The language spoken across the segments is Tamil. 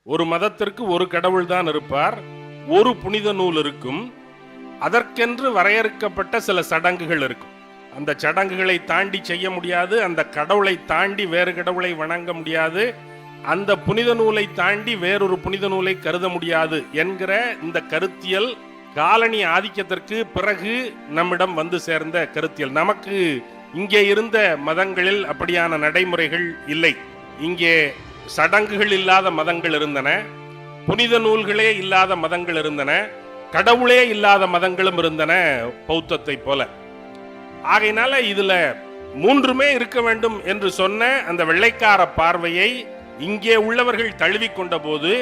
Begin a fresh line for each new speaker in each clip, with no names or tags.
ஒரு மதத்திற்கு ஒரு கடவுள் தான் இருப்பார், ஒரு புனித நூல் இருக்கும், அதற்கென்று வரையறுக்கப்பட்ட சில சடங்குகள் இருக்கும். அந்த சடங்குகளை தாண்டி செய்ய முடியாது, அந்த கடவுளை தாண்டி வேறு கடவுளை வணங்க முடியாது, அந்த புனித நூலை தாண்டி வேறொரு புனித நூலை கருத முடியாது என்கிற இந்த கருத்தியல் காலனி ஆதிக்கத்திற்கு பிறகு நம்மிடம் வந்து சேர்ந்த கருத்தியல். நமக்கு இங்கே இருந்த மதங்களில் அப்படியான நடைமுறைகள் இல்லை. இங்கே சடங்குகள் இல்லாத மதங்கள் இருந்தன, புனித நூல்களே இல்லாத மதங்கள் இருந்தன, கடவுளே இல்லாத மதங்களும் இருந்தன பௌத்தத்தை போல. ஆகையினால இதுல மூன்றுமே இருக்க வேண்டும் என்று சொன்ன அந்த வெள்ளைக்கார பார்வையை இங்கே உள்ளவர்கள் தழுவிக்கொண்ட போது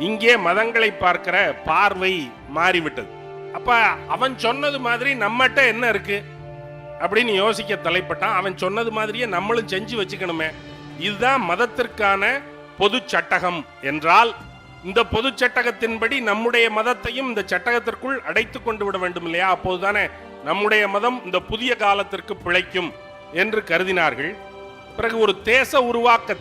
இங்கே மதங்களை பார்க்கிற பார்வை மாறிவிட்டது. அப்ப அவன் சொன்னது மாதிரி நம்மகிட்ட என்ன இருக்கு அப்படின்னு யோசிக்க தலைப்பட்டான். அவன் சொன்னது மாதிரியே நம்மளும் செஞ்சு வச்சுக்கணுமே. இதுதான் மதத்திற்கான பொது சட்டகம் என்றால், இந்த பொது சட்டகத்தின்படி நம்முடைய மதத்தையும் இந்த சட்டகத்திற்குள் அடைத்து கொண்டு விட வேண்டும் இல்லையா? அப்போதுதானே நம்முடைய மதம் இந்த புதிய காலத்திற்கு பிழைக்கும் என்று கருதினார்கள். பிறகு ஒரு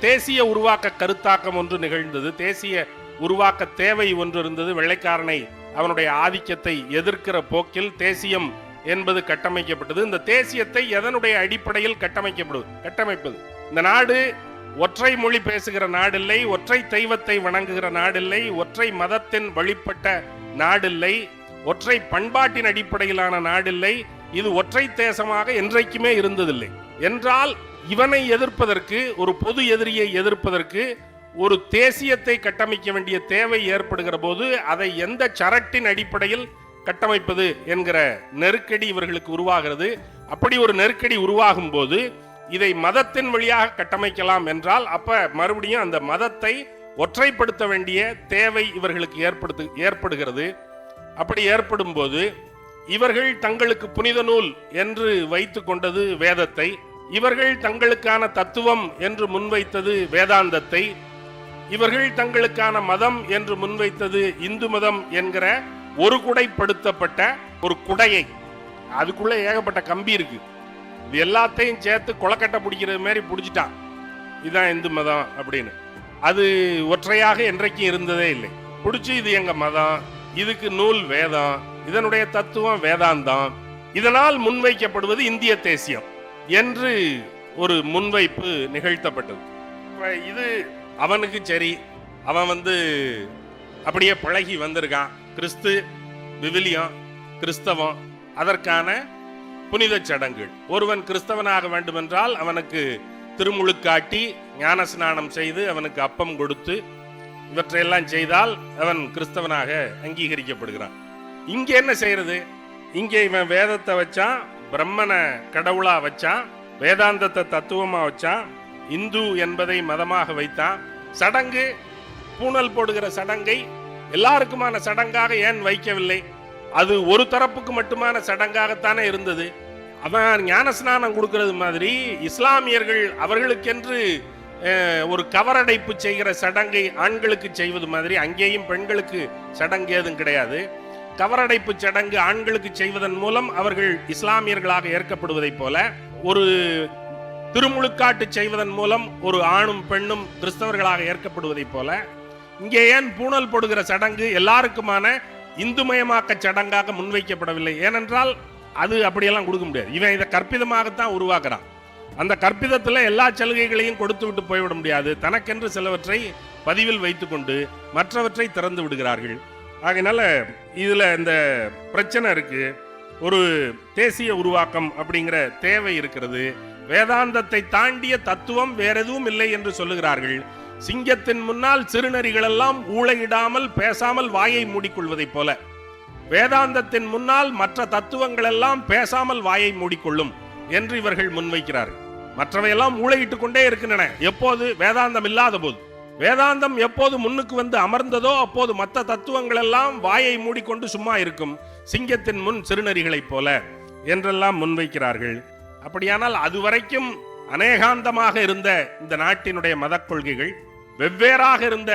தேசிய உருவாக்க கருத்தாக்கம் ஒன்று நிகழ்ந்தது. தேசிய உருவாக்க தேவை ஒன்று இருந்தது. வெள்ளைக்காரனை அவனுடைய ஆதிக்கத்தை எதிர்க்கிற போக்கில் தேசியம் என்பது கட்டமைக்கப்பட்டது. இந்த தேசியத்தை எதனுடைய அடிப்படையில் கட்டமைப்பது? இந்த நாடு ஒற்றை மொழி பேசுகிற நாடில்லை, ஒற்றை தெய்வத்தை வணங்குகிற நாடில்லை, ஒற்றை மதத்தின் வழிபட்ட நாடில்லை, ஒற்றை பண்பாட்டின் அடிப்படையிலான நாடில்லை. இது ஒற்றை தேசமாக என்றைக்குமே இருந்ததில்லை. என்றால் இவனை எதிர்ப்பதற்கு, ஒரு பொது எதிரியை எதிர்ப்பதற்கு ஒரு தேசியத்தை கட்டமைக்க வேண்டிய தேவை ஏற்படுகிற போது அதை எந்த சரட்டின் அடிப்படையில் கட்டமைப்பது என்கிற நெருக்கடி இவர்களுக்கு உருவாகிறது. அப்படி ஒரு நெருக்கடி உருவாகும் போது இதை மதத்தின் வழியாக கட்டமைக்கலாம் என்றால் அப்ப மறுபடியும் அந்த மதத்தை ஒற்றைப்படுத்த வேண்டிய தேவை இவர்களுக்கு ஏற்படுகிறது. அப்படி ஏற்படும் போது இவர்கள் தங்களுக்கு புனித நூல் என்று வைத்துக் கொண்டது வேதத்தை, இவர்கள் தங்களுக்கான தத்துவம் என்று முன்வைத்தது வேதாந்தத்தை, இவர்கள் தங்களுக்கான மதம் என்று முன்வைத்தது இந்து மதம் என்கிற ஒரு குடைப்படுத்தப்பட்ட ஒரு குடையை. அதுக்குள்ள ஏகப்பட்ட கம்பி இருக்கு. இது எல்லாத்தையும் சேர்த்து கொலக்கட்டை பிடிக்கிறது மாதிரி பிடிச்சிட்டான். இதுதான் இந்து மதம் அப்படின்னு. அது ஒற்றையாக என்றைக்கும் இருந்ததே இல்லை. பிடிச்சி இது எங்க மதம், இதுக்கு நூல் வேதம், இதனுடைய தத்துவம் வேதாந்தம், இதனால் முன்வைக்கப்படுவது இந்திய தேசியம் என்று ஒரு முன்வைப்பு நிகழ்த்தப்பட்டது. இது அவனுக்கு சரி, அவன் அப்படியே பழகி வந்திருக்கான். கிறிஸ்து, விவிலியம், கிறிஸ்தவம், அதற்கான புனித சடங்குகள். ஒருவன் கிறிஸ்தவனாக வேண்டுமென்றால் அவனுக்கு திருமுழுக்காட்டி ஞான ஸ்நானம் செய்து அவனுக்கு அப்பம் கொடுத்து இவற்றையெல்லாம் செய்தால் அவன் கிறிஸ்தவனாக அங்கீகரிக்கப்படுகிறான். இங்க என்ன செய்யறது? இங்கே இவன் வேதத்தை வச்சான், பிரம்மனை கடவுளா வச்சான், வேதாந்தத்தை தத்துவமா வச்சான், இந்து என்பதை மதமாக வைத்தான். சடங்கு, பூணல் போடுகிற சடங்கை எல்லாருக்குமான சடங்காக ஏன் வைக்கவில்லை? அது ஒரு தரப்புக்கு மட்டுமான சடங்காகத்தானே இருந்தது. அவன் ஞான ஸ்நானம் கொடுக்கிறது மாதிரி இஸ்லாமியர்கள் அவர்களுக்கென்று ஒரு கவரடைப்பு செய்கிற சடங்கை ஆண்களுக்கு செய்வது மாதிரி அங்கேயும் பெண்களுக்கு சடங்கு ஏதும் கிடையாது. கவரடைப்பு சடங்கு ஆண்களுக்கு செய்வதன் மூலம் அவர்கள் இஸ்லாமியர்களாக ஏற்கப்படுவதை போல, ஒரு திருமுழுக்காட்டு செய்வதன் மூலம் ஒரு ஆணும் பெண்ணும் கிறிஸ்தவர்களாக ஏற்கப்படுவதை போல, இங்கே ஏன் பூணல் போடுகிற சடங்கு எல்லாருக்குமான இந்துமயமாக்க சடங்காக முன்வைக்கப்படவில்லை? ஏனென்றால் அது அப்படியெல்லாம் கொடுக்க முடியாது. இவன் இதை கற்பிதமாகத்தான் உருவாக்குறான். அந்த கற்பிதத்துல எல்லா சலுகைகளையும் கொடுத்து விட்டு போய்விட முடியாது. தனக்கென்று சிலவற்றை பதிவில் வைத்துக் கொண்டு மற்றவற்றை திறந்து விடுகிறார்கள். ஆகையினால இதுல இந்த பிரச்சனை இருக்கு. ஒரு தேசிய உருவாக்கம் அப்படிங்கிற தேவை இருக்கிறது. வேதாந்தத்தை தாண்டிய தத்துவம் வேற எதுவும் இல்லை என்று சொல்லுகிறார்கள். சிங்கத்தின் முன்னால் சிறுநரிகள் எல்லாம் ஊளையிடாமல் பேசாமல் வாயை மூடிக்கொள்வதை போல, வேதாந்தத்தின் முன்னால் மற்ற தத்துவங்கள் எல்லாம் பேசாமல் வாயை மூடிக்கொள்ளும் என்று இவர்கள் முன்வைக்கிறார்கள். மற்றவையெல்லாம் ஊளையிட்டுக் கொண்டே இருக்கின்றன. எப்போது? வேதாந்தம் இல்லாத போது. வேதாந்தம் எப்போது முன்னுக்கு வந்து அமர்ந்ததோ அப்போது மற்ற தத்துவங்கள் எல்லாம் வாயை மூடிக்கொண்டு சும்மா இருக்கும், சிங்கத்தின் முன் சிறுநரிகளைப் போல என்றெல்லாம் முன்வைக்கிறார்கள். அப்படியானால் அதுவரைக்கும் அநேகாந்தமாக இருந்த இந்த நாட்டினுடைய மத கொள்கைகள் வெவ்வேறாக இருந்த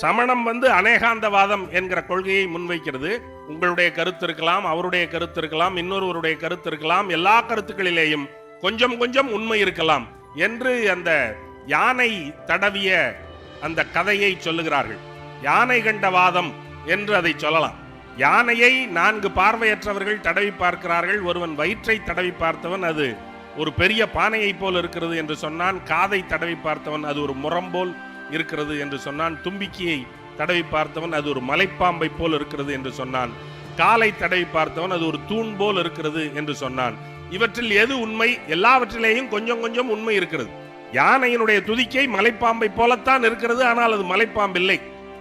சமணம் அநேகாந்தவாதம் என்கிற கொள்கையை முன்வைக்கிறது. உங்களுடைய கருத்து இருக்கலாம், அவருடைய கருத்து இருக்கலாம், இன்னொருவருடைய கருத்து இருக்கலாம், எல்லா கருத்துக்களிலேயும் கொஞ்சம் கொஞ்சம் உண்மை இருக்கலாம் என்று அந்த யானை தடவிய அந்த கதையை சொல்லுகிறார்கள். யானை கண்டவாதம் என்று அதை சொல்லலாம். யானையை 4 பார்வையற்றவர்கள் தடவி பார்க்கிறார்கள். ஒருவன் வயிற்றை தடவி பார்த்தவன் அது ஒரு பெரிய பானையை போல் இருக்கிறது என்று சொன்னான். காதை தடவி பார்த்தவன் அது ஒரு முரம் போல் இருக்கிறது என்று சொன்னான். தும்பிக்கையை தடவி பார்த்தவன் அது ஒரு மலைப்பாம்பை போல் இருக்கிறது என்று சொன்னான். காலை தடவி பார்த்தவன் அது ஒரு தூண் போல் இருக்கிறது என்று சொன்னான். இவற்றில் எது உண்மை? எல்லாவற்றிலேயும் கொஞ்சம் கொஞ்சம் உண்மை இருக்கிறது. யானையினுடைய துதிக்கை மலைப்பாம்பை போலத்தான் இருக்கிறது, ஆனால் அது மலைப்பாம்பில்லை.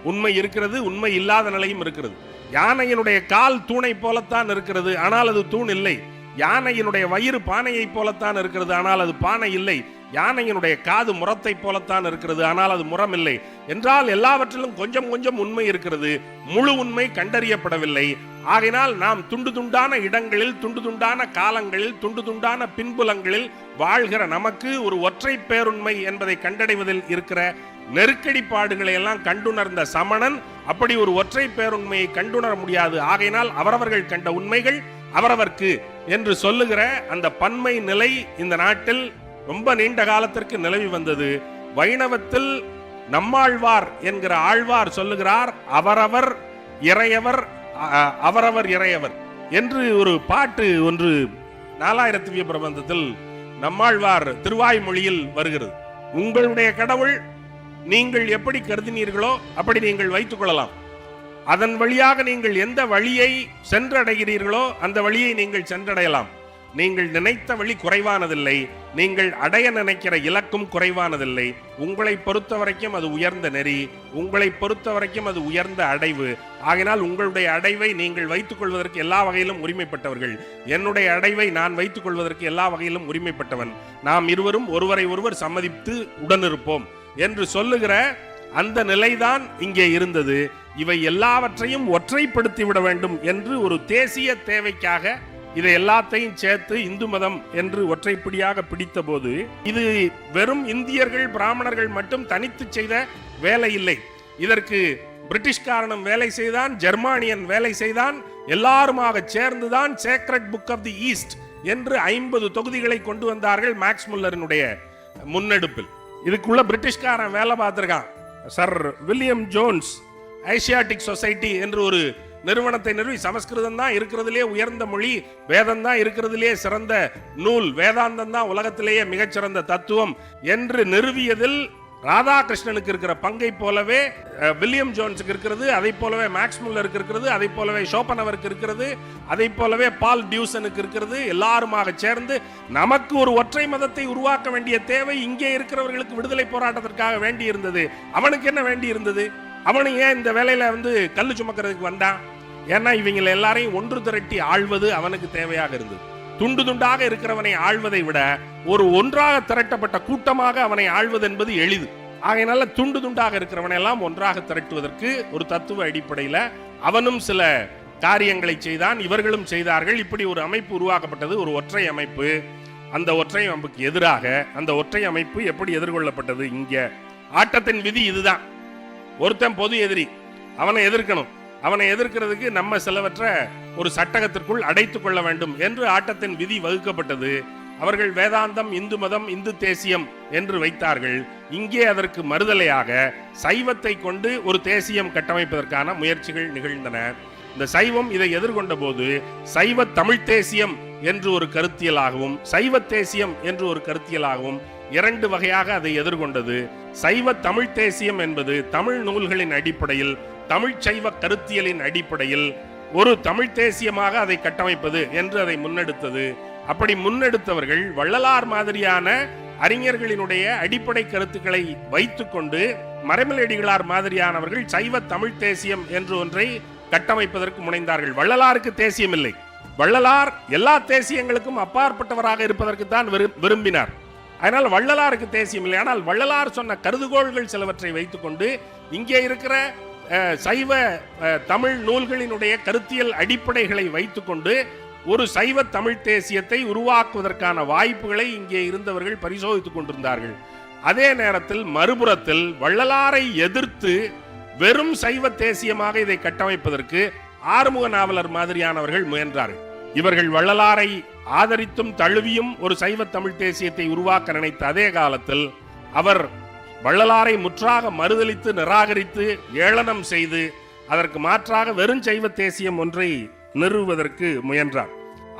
உண்மை இருக்கிறது, உண்மை இல்லாத நிலையும் இருக்கிறது. யானையினுடைய கால் தூணை போலத்தான் இருக்கிறது, ஆனால் அது தூண் இல்லை. யானையினுடைய வயிறு பானையை போலத்தான் இருக்கிறது, ஆனால் அது பானை இல்லை. யானையினுடைய காது முரத்தை போலத்தான் இருக்கிறது, ஆனால் அது முரம் இல்லை. என்றால் எல்லாவற்றிலும் கொஞ்சம் கொஞ்சம் உண்மை இருக்கிறது, முழு உண்மை கண்டறியப்படவில்லை. ஆகையினால் நாம் துண்டு துண்டான இடங்களில், துண்டு துண்டான காலங்களில், துண்டு துண்டான பின்புலங்களில் வாழ்கிற நமக்கு ஒரு ஒற்றை பேருண்மை என்பதை கண்டடைவதில் இருக்கிற நெருக்கடி பாடுகளை எல்லாம் கண்டுணர்ந்த சமணன் அப்படி ஒரு ஒற்றை பேருண்மையை கண்டுணர முடியாது. ஆகையினால் அவரவர்கள் கண்ட உண்மைகள் அவரவர்க்கு என்று சொல்லுகிற அந்த பன்மை நிலை இந்த நாட்டில் ரொம்ப நீண்ட காலத்திற்கு நிலவி வந்தது. வைணவத்தில் நம்மாழ்வார் என்கிற ஆழ்வார் சொல்லுகிறார், அவரவர் இறையவர், அவரவர் இறையவர் என்று ஒரு பாட்டு ஒன்று 4000 திவ்ய பிரபந்தத்தில் நம்மாழ்வார் திருவாய்மொழியில் வருகிறது. உங்களுடைய கடவுள் நீங்கள் எப்படி கருதினீர்களோ அப்படி நீங்கள் வைத்துக் கொள்ளலாம். அதன் வழியாக நீங்கள் எந்த வழியை சென்றடைகிறீர்களோ அந்த வழியை நீங்கள் சென்றடையலாம். நீங்கள் நினைத்த வழி குறைவானதில்லை, நீங்கள் அடைய நினைக்கிற இலக்கும் குறைவானதில்லை. உங்களை பொறுத்த வரைக்கும் அது உயர்ந்த நெறி, உங்களை பொறுத்த வரைக்கும் அது உயர்ந்த அடைவு. ஆகினால் உங்களுடைய அடைவை நீங்கள் வைத்துக் கொள்வதற்கு எல்லா வகையிலும் உரிமைப்பட்டவர்கள். என்னுடைய அடைவை நான் வைத்துக் கொள்வதற்கு எல்லா வகையிலும் உரிமைப்பட்டவன். நாம் இருவரும் ஒருவரை ஒருவர் சம்மதித்து உடனிருப்போம் என்று சொல்லுகிற அந்த நிலைதான் இங்கே இருந்தது. இவை எல்லாவற்றையும் ஒற்றைப்படுத்தி விட வேண்டும் என்று ஒரு தேசிய தேவைக்காக இதை எல்லாத்தையும் சேர்த்து இந்து மதம் என்று ஒற்றைப்படியாக பிடித்த போது, இது வெறும் இந்தியர்கள் பிராமணர்கள் மட்டும் தனித்து செய்த வேலை இல்லை. இதற்கு பிரிட்டிஷ்காரனும் வேலை செய்தான், ஜெர்மானியன் வேலை செய்தான். எல்லாருமாக சேர்ந்துதான் sacred book of the east என்று 50 தொகுதிகளை கொண்டு வந்தார்கள் மேக்ஸ் முல்லரினுடைய முன்னெடுப்பில். இதுக்குள்ள பிரிட்டிஷ்காரன் வேலை பார்த்திருக்கான். Sir William Jones Asiatic society என்று ஒரு நிறுவனத்தை நிறுவி, சமஸ்கிருதம் தான் இருக்கிறதுலே உயர்ந்த மொழி, வேதம் தான் இருக்கிறதுலே சிறந்த நூல், வேதாந்தம் தான் உலகத்திலேயே மிகச்சிறந்த தத்துவம் என்று நிறுவியதில் ராதாகிருஷ்ணனுக்கு இருக்கிற பங்கை போலவே வில்லியம் ஜோன்ஸுக்கு இருக்கிறது, அதை போலவே மேக்ஸ் முல்லருக்கு இருக்கிறது, அதை போலவே ஷோபனவருக்கு இருக்கிறது, அதை போலவே பால் டியூசனுக்கு இருக்கிறது. எல்லாருமாக சேர்ந்து நமக்கு ஒரு ஒற்றை மதத்தை உருவாக்க வேண்டிய தேவை இங்கே இருக்கிறவர்களுக்கு விடுதலை போராட்டத்திற்காக வேண்டி இருந்தது. அவனுக்கு என்ன வேண்டி இருந்தது? அவனு ஏன் இந்த வேலையில கல்லு சுமக்கிறதுக்கு வந்தான்? ஏன்னா இவங்களை எல்லாரையும் ஒன்று திரட்டி ஆள்வது அவனுக்கு தேவையாக இருந்தது. துண்டு துண்டாக இருக்கிறவனை ஆள்வதை விட ஒரு ஒன்றாக திரட்டப்பட்ட கூட்டமாக அவனை ஆள்வது என்பது எளிது. ஆகையினால துண்டு துண்டாக இருக்கிறவனை எல்லாம் ஒன்றாக திரட்டுவதற்கு ஒரு தத்துவ அடிப்படையில அவனும் சில காரியங்களை செய்தான், இவர்களும் செய்தார்கள். இப்படி ஒரு அமைப்பு உருவாக்கப்பட்டது, ஒரு ஒற்றை அமைப்பு. அந்த ஒற்றை அமைப்புக்கு எதிராக அந்த ஒற்றை அமைப்பு எப்படி எதிர்கொள்ளப்பட்டது? இங்க ஆட்டத்தின் விதி இதுதான். ஒருத்தன் பொது எதிரி, அவனை எதிர்க்கணும். அவனை எதிர்க்கிறதுக்கு நம்ம சிலவற்ற ஒரு சட்டகத்திற்குள் அடைத்துக் கொள்ள வேண்டும் என்று ஆட்டத்தின் விதி வகுக்கப்பட்டது. அவர்கள் வேதாந்தம், இந்து மதம், இந்து தேசியம் என்று வைத்தார்கள். இங்கே அதற்கு மறுதலையாக சைவத்தை கொண்டு ஒரு தேசியம் கட்டமைப்பதற்கான முயற்சிகள் நிகழ்ந்தன. இந்த சைவம் இதை எதிர்கொண்ட போது சைவ தமிழ் தேசியம் என்று ஒரு கருத்தியலாகவும் சைவ தேசியம் என்று ஒரு கருத்தியலாகவும் 2 வகையாக அதை எதிர்கொண்டது. சைவ தமிழ் தேசியம் என்பது தமிழ் நூல்களின் அடிப்படையில், தமிழ் சைவ கருத்தியலின் அடிப்படையில் ஒரு தமிழ் தேசியமாக அதை கட்டமைப்பது என்று அதை முன்னெடுத்தது. அப்படி முன்னெடுத்தவர்கள் வள்ளலார் மாதிரியான அறிஞர்களினுடைய அடிப்படை கருத்துக்களை வைத்துக்கொண்டு மறைமலையடிகளார் மாதிரியானவர்கள் சைவ தமிழ் தேசியம் என்று ஒன்றை கட்டமைப்பதற்கு முனைந்தார்கள். வள்ளலாருக்கு தேசியம் இல்லை. வள்ளலார் எல்லா தேசியங்களுக்கும் அப்பாற்பட்டவராக இருப்பதற்கு தான் விரும்பினார். அதனால் வள்ளலாருக்கு தேசியம் இல்லை. ஆனால் வள்ளலார் சொன்ன கருதுகோள்கள் சிலவற்றை வைத்துக்கொண்டு இங்கே இருக்கிற சைவ தமிழ் நூல்களினுடைய கருத்தியல் அடிப்படைகளை வைத்துக்கொண்டு ஒரு சைவ தமிழ் தேசியத்தை உருவாக்குவதற்கான வாய்ப்புகளை இங்கே இருந்தவர்கள் பரிசோதித்துக் கொண்டிருந்தார்கள். அதே நேரத்தில் மறுபுறத்தில் வள்ளலாரை எதிர்த்து வெறும் சைவ தேசியமாக இதை கட்டமைப்பதற்கு ஆறுமுக நாவலர் மாதிரியானவர்கள் முயன்றார்கள். இவர்கள் வள்ளலாரை ஆதரித்தும் தழுவியும் ஒரு சைவ தமிழ் தேசியத்தை உருவாக்க நினைத்த அதே காலத்தில் அவர் வள்ளலாரை முற்றாக மறுதலித்து நிராகரித்து ஏளனம் செய்து அதற்கு மாற்றாக வெறும் சைவ தேசியம் ஒன்றை நிறுவுவதற்கு முயன்றார்.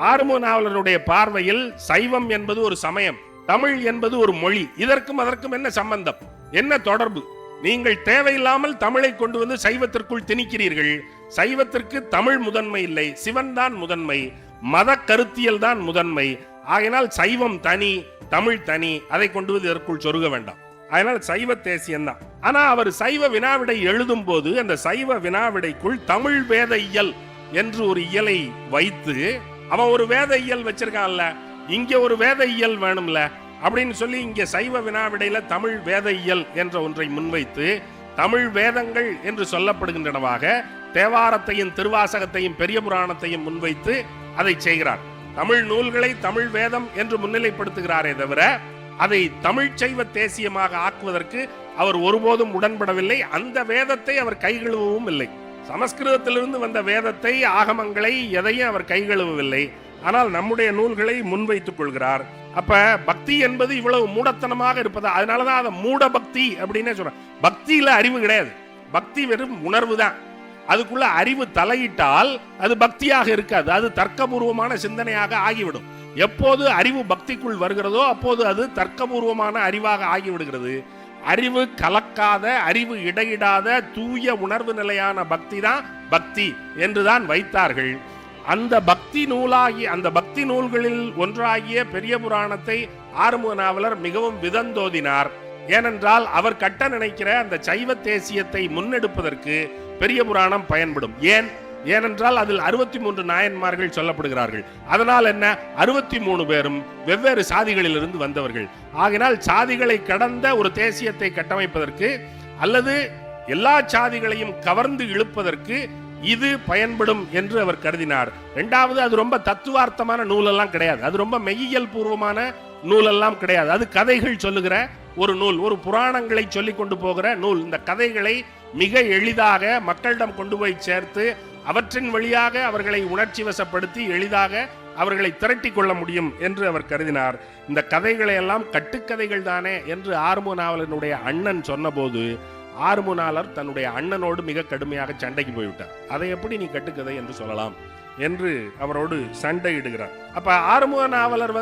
ஆறுமுக நாவலருடைய பார்வையில் சைவம் என்பது ஒரு சமயம், தமிழ் என்பது ஒரு மொழி. இதற்கும் அதற்கும் என்ன சம்பந்தம், என்ன தொடர்பு? நீங்கள் தேவையில்லாமல் தமிழை கொண்டு வந்து சைவத்திற்குள் திணிக்கிறீர்கள். சைவத்திற்கு தமிழ் முதன்மை இல்லை, சிவன் தான் முதன்மை, மத கருத்தியல் தான் முதன்மை. ஆகையினால் சைவம் தனி, தமிழ் தனி, அதை கொண்டு வந்து இதற்குள் சொருக வேண்டாம். அதனால் சைவ தேசியம் தான். ஆனா அவர் சைவ வினாவிடை எழுதும் போது அந்த சைவ வினாவிடைக்குள் தமிழ் வேத இயல் என்று ஒரு இயலை வைத்து, அவன் ஒரு வேத இயல் வச்சிருக்கான்ல, இங்க ஒரு வேத இயல் வேணும்ல அப்படின்னு சொல்லி இங்க சைவ வினாவிடையில தமிழ் வேத இயல் என்ற ஒன்றை முன்வைத்து, தமிழ் வேதங்கள் என்று சொல்லப்படுகின்றனவாக தேவாரத்தையும் திருவாசகத்தையும் பெரிய புராணத்தையும் முன்வைத்து அதை செய்கிறார். தமிழ் நூல்களை தமிழ் வேதம் என்று முன்னிலைப்படுத்துகிறாரே தவிர அதை தமிழ் சைவ தேசியமாக ஆக்குவதற்கு அவர் ஒருபோதும் உடன்படவில்லை. அந்த வேதத்தை அவர் கைகழுவவும் இல்லை. சமஸ்கிருதத்திலிருந்து வந்த வேதத்தை, ஆகமங்களை எதையும் அவர் கைகழுவவில்லை. ஆனால் நம்முடைய நூல்களை முன்வைத்துக் கொள்கிறார். அப்ப பக்தி என்பது இவ்வளவு மூடத்தனமாக இருப்பது, அதனாலதான் அதை மூட பக்தி அப்படின்னு சொல்ற. பக்தியில அறிவு கிடையாது, பக்தி வெறும் உணர்வு தான். அதுக்குள்ள அறிவு தலையிட்டால் அது பக்தியாக இருக்காது, அது தர்க்கபூர்வமான சிந்தனையாக ஆகிவிடும். எப்போது அறிவு பக்திக்குள் வருகிறதோ அப்போது அது தர்க்கபூர்வமான அறிவாக ஆகிவிடுகிறது. அறிவு கலக்காத, அறிவு இடையிடாத தூய உணர்வு நிலையான பக்தி தான் பக்தி என்றுதான் வைத்தார்கள். அந்த பக்தி நூலாகி, அந்த பக்தி நூல்களில் ஒன்றாகிய பெரிய புராணத்தை ஆறுமுக நாவலர் மிகவும் விதந்தோதினார். ஏனென்றால் அவர் கட்ட நினைக்கிற அந்த சைவ தேசியத்தை முன்னெடுப்பதற்கு பெரிய புராணம் பயன்படும். ஏனென்றால் அதில் 63 நாயன்மார்கள் சொல்லப்படுகிறார்கள். அதனால் என்ன, 63 பேரும் வெவ்வேறு சாதிகளில் இருந்து வந்தவர்கள். ஆகினால் சாதிகளை கடந்த ஒரு தேசியத்தை கட்டமைப்பதற்கு அல்லது எல்லா சாதிகளையும் கவர்ந்து இழுப்பதற்கு இது பயன்படும் என்று அவர் கருதினார். இரண்டாவது, அது ரொம்ப தத்துவார்த்தமான நூலெல்லாம் கிடையாது, அது ரொம்ப மெய்யியல் பூர்வமான நூலெல்லாம் கிடையாது. அது கதைகள் சொல்லுகிற ஒரு நூல், ஒரு புராணங்களை சொல்லி கொண்டு போகிற நூல். இந்த கதைகளை மிக எளிதாக மக்களிடம் கொண்டு போய் சேர்த்து அவற்றின் வழியாக அவர்களை உணர்ச்சி வசப்படுத்தி எளிதாக அவர்களை திரட்டி கொள்ள முடியும் என்று அவர் கருதினார். இந்த கதைகளை எல்லாம் கட்டுக்கதைகள் தானே என்று ஆறுமுக நாவலனுடைய அண்ணன் சொன்னபோது ஆறுமுக நாவலர் தன்னுடைய அண்ணனோடு மிக கடுமையாக சண்டைக்கு போய்விட்டார். அதை எப்படி நீ கட்டுக்கதை என்று சொல்லலாம் என்று அவரோடு சண்டையிடுகிறார். அப்ப ஆறுமுக நாவலர்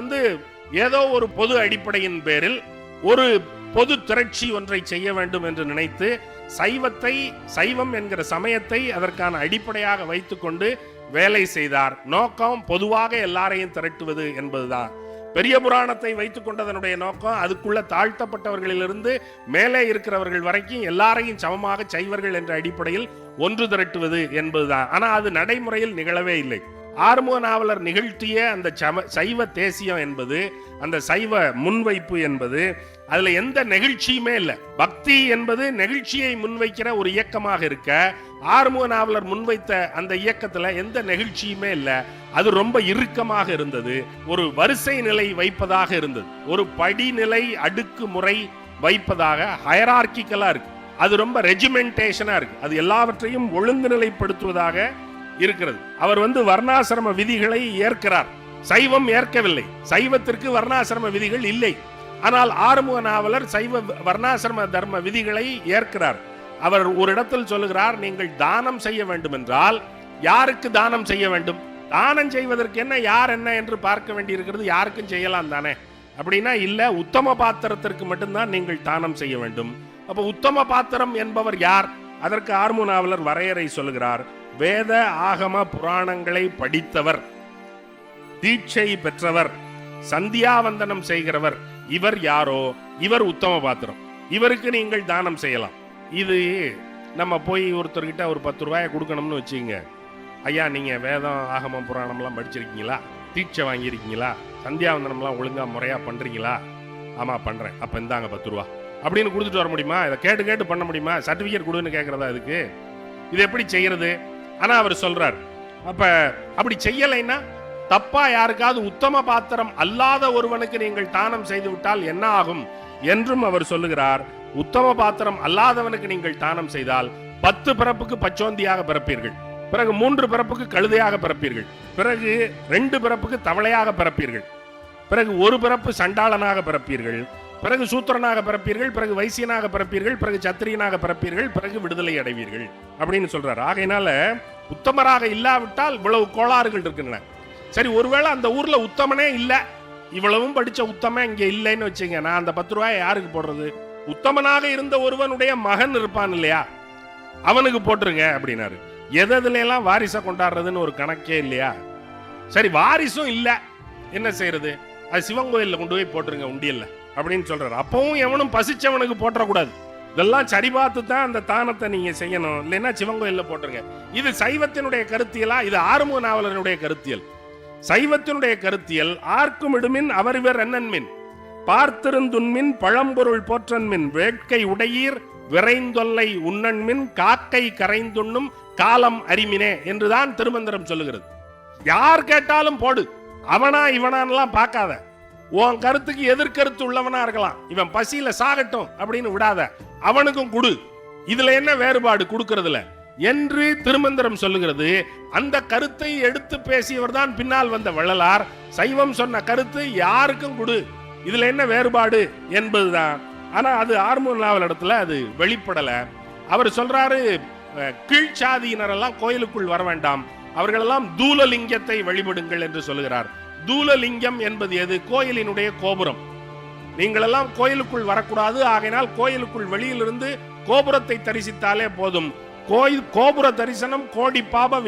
ஏதோ ஒரு பொது அடிப்படையின் பேரில் ஒரு பொது திரட்சி ஒன்றை செய்ய வேண்டும் என்று நினைத்து சைவம் என்கிற சமயத்தை அதற்கான அடிப்படையாக வைத்துக்கொண்டு வேலை செய்தார். நோக்கம் பொதுவாக எல்லாரையும் திரட்டுவது என்பதுதான். பெரிய புராணத்தை வைத்துக் கொண்டதனுடைய நோக்கம் அதுக்குள்ள தாழ்த்தப்பட்டவர்களிலிருந்து மேலே இருக்கிறவர்கள் வரைக்கும் எல்லாரையும் சமமாக சைவர்கள் என்ற அடிப்படையில் ஒன்று திரட்டுவது என்பதுதான். ஆனா அது நடைமுறையில் நிகழவே இல்லை. ஆறுமுக நாவலர் நிகழ்த்திய அந்த சைவ தேசியம் என்பது, அந்த சைவ முன்வைப்பு என்பது, அதுல எந்த நெகிழ்ச்சியுமே இல்லை. பக்தி என்பது நெகிழ்ச்சியை முன்வைக்கிற ஒரு இயக்கமாக இருக்க, ஆறுமுக நாவலர் முன்வைத்த அந்த இயக்கத்துல எந்த நெகிழ்ச்சியுமே இல்லை. அது ரொம்ப இறுக்கமாக இருந்தது, ஒரு வரிசை நிலை வைப்பதாக இருந்தது, ஒரு படிநிலை அடுக்கு முறை வைப்பதாக ஹயரார்கிக்கலா இருக்கு. அது ரொம்ப ரெஜிமெண்டேஷனா இருக்கு, அது எல்லாவற்றையும் ஒழுங்கு நிலைப்படுத்துவதாக இருக்கிறது. அவர் வர்ணாசிரம விதிகளை ஏற்கிறார், சைவம் ஏற்கவில்லை. சைவத்திற்கு வர்ணாசிரம விதிகள் இல்லை. ஆனால் ஆறுமுக நாவலர் சைவ வர்ணாசிரம தர்ம விதிகளை ஏற்கிறார். அவர் ஒரு இடத்தில் சொல்லுகிறார், நீங்கள் தானம் செய்ய வேண்டும் என்றால் யாருக்கு தானம் செய்ய வேண்டும்? தானம் செய்வதற்கு என்ன, யார் என்ன என்று பார்க்க வேண்டி இருக்கிறது, யாருக்கும் செய்யலாம் தானே. அப்படின்னா இல்ல, உத்தம பாத்திரத்திற்கு மட்டும்தான் நீங்கள் தானம் செய்ய வேண்டும். அப்ப உத்தம பாத்திரம் என்பவர் யார்? அதற்கு ஆறுமுக நாவலர் வரையறை சொல்லுகிறார். வேத ஆகம புராணங்களை படித்தவர், தீட்சை பெற்றவர், சந்தியாவந்தனம் செய்கிறவர், இவர் யாரோ இவர் உத்தம பாத்திரம், இவருக்கு நீங்கள் தானம் செய்யலாம். இது நம்ம போய் ஒருத்தர்கிட்ட ஒரு 10 ரூபாயை கொடுக்கணும்னு வச்சுங்க, ஐயா நீங்க வேதம் ஆகம புராணம்லாம் படிச்சிருக்கீங்களா, தீட்சை வாங்கியிருக்கீங்களா, சந்தியாவந்தனம்லாம் ஒழுங்கா முறையா பண்றீங்களா? ஆமா பண்றேன், அப்ப இந்தாங்க 10 ரூபா அப்படின்னு கொடுத்துட்டு வர முடியுமா? இதை கேட்டு கேட்டு பண்ண முடியுமா? சர்டிபிகேட் கொடுன்னு கேட்கறதா இதுக்கு? இது எப்படி செய்யறது? ஆனா அவர் சொல்றார், அப்ப அப்படி செய்யலைன்னா தப்பா யாருக்காவது உத்தம பாத்திரம் அல்லாத ஒருவனுக்கு நீங்கள் தானம் செய்து விட்டால் என்ன ஆகும் என்றும் அவர் சொல்லுகிறார். உத்தம பாத்திரம் அல்லாதவனுக்கு நீங்கள் தானம் செய்தால் 10 பிறப்புக்கு பச்சோந்தியாக பிறப்பீர்கள், பிறகு 3 பிறப்புக்கு கழுதையாக பிறப்பீர்கள், பிறகு 2 பிறப்புக்கு தவளையாக பிறப்பீர்கள், பிறகு 1 பிறப்பு சண்டாளனாக பிறப்பீர்கள், பிறகு சூத்திரனாக பிறப்பீர்கள், பிறகு வைசியனாக பிறப்பீர்கள், பிறகு சத்திரியனாக பிறப்பீர்கள், பிறகு விடுதலை அடைவீர்கள் அப்படின்னு சொல்றாரு. ஆகையினால உத்தமராக இல்லாவிட்டால் இவ்வளவு கோளாறுகள் இருக்கின்றன. சரி, ஒருவேளை அந்த ஊர்ல உத்தமனே இல்ல, இவ்வளவும் படிச்ச உத்தமன் இங்க இல்லைன்னு வச்சுங்க, நான் அந்த 10 ரூபாயை யாருக்கு போடுறது? உத்தமனாக இருந்த ஒருவனுடைய மகன் இருப்பான் இல்லையா, அவனுக்கு போட்டுருங்க அப்படின்னாரு. எதுல எல்லாம் வாரிசை கொண்டாடுறதுன்னு ஒரு கணக்கே இல்லையா? சரி, வாரிசும் இல்ல, என்ன செய்யறது? அது சிவன் கோயில்ல கொண்டு போய் போட்டுருங்க உண்டியல்ல அப்படின்னு சொல்றாரு. அப்பவும் எவனும் பசிச்சவனுக்கு போட்டக்கூடாது. இதெல்லாம் சரி பார்த்து தான் அந்த தானத்தை நீங்க செய்யணும், இல்லைன்னா சிவன் கோயில்ல போட்டுருங்க. இது சைவத்தினுடைய கருத்தியலா? இது ஆறுமுக நாவலனுடைய கருத்தியல். சைவத்தினுடைய கருத்தியல் ஆர்க்கும் இடுமின் அவர்வர் என்னன்மின் பார்த்திருந்துண்மின் பழம்பொருள் போற்றன்மின் வேட்கை உடையீர் விரைந்தொல்லை உண்ணன்மின் காக்கை கரைந்துண்ணும் காலம் அறிமினே என்றுதான் திருமந்திரம் சொல்லுகிறது. யார் கேட்டாலும் போடு, அவனா இவனான்லாம் பார்க்காத. உன் கருத்துக்கு எதிர்கருத்து உள்ளவனா இருக்கலாம், இவன் பசியில சாகட்டும் அப்படின்னு விடாத, அவனுக்கும் குடு. இதுல என்ன வேறுபாடு கொடுக்கறதுல என்று திருமந்திரம் சொல்லுகிறது. அந்த கருத்தை எடுத்து பேசியவர் தான் பின்னால் வந்த வள்ளலார். சைவம் சொன்ன கருத்து யாருக்கும் குடு, இதுல என்ன வேறுபாடு என்பதுதான். ஆனா அது ஆறுமுக நாவல் இடத்துல அது வெளிப்படல. அவர் சொல்றாரு, கீழ்ச்சாதியினரெல்லாம் கோயிலுக்குள் வர வேண்டாம், அவர்களெல்லாம் தூலலிங்கத்தை வழிபடுங்கள் என்று சொல்லுகிறார். தூலலிங்கம் என்பது எது? கோயிலினுடைய கோபுரம். நீங்கள் எல்லாம் கோயிலுக்குள் வரக்கூடாது, ஆகையினால் கோயிலுக்குள் வெளியிலிருந்து கோபுரத்தை தரிசித்தாலே போதும். கோயில் கோபுர தரிசனம் கோடி பாப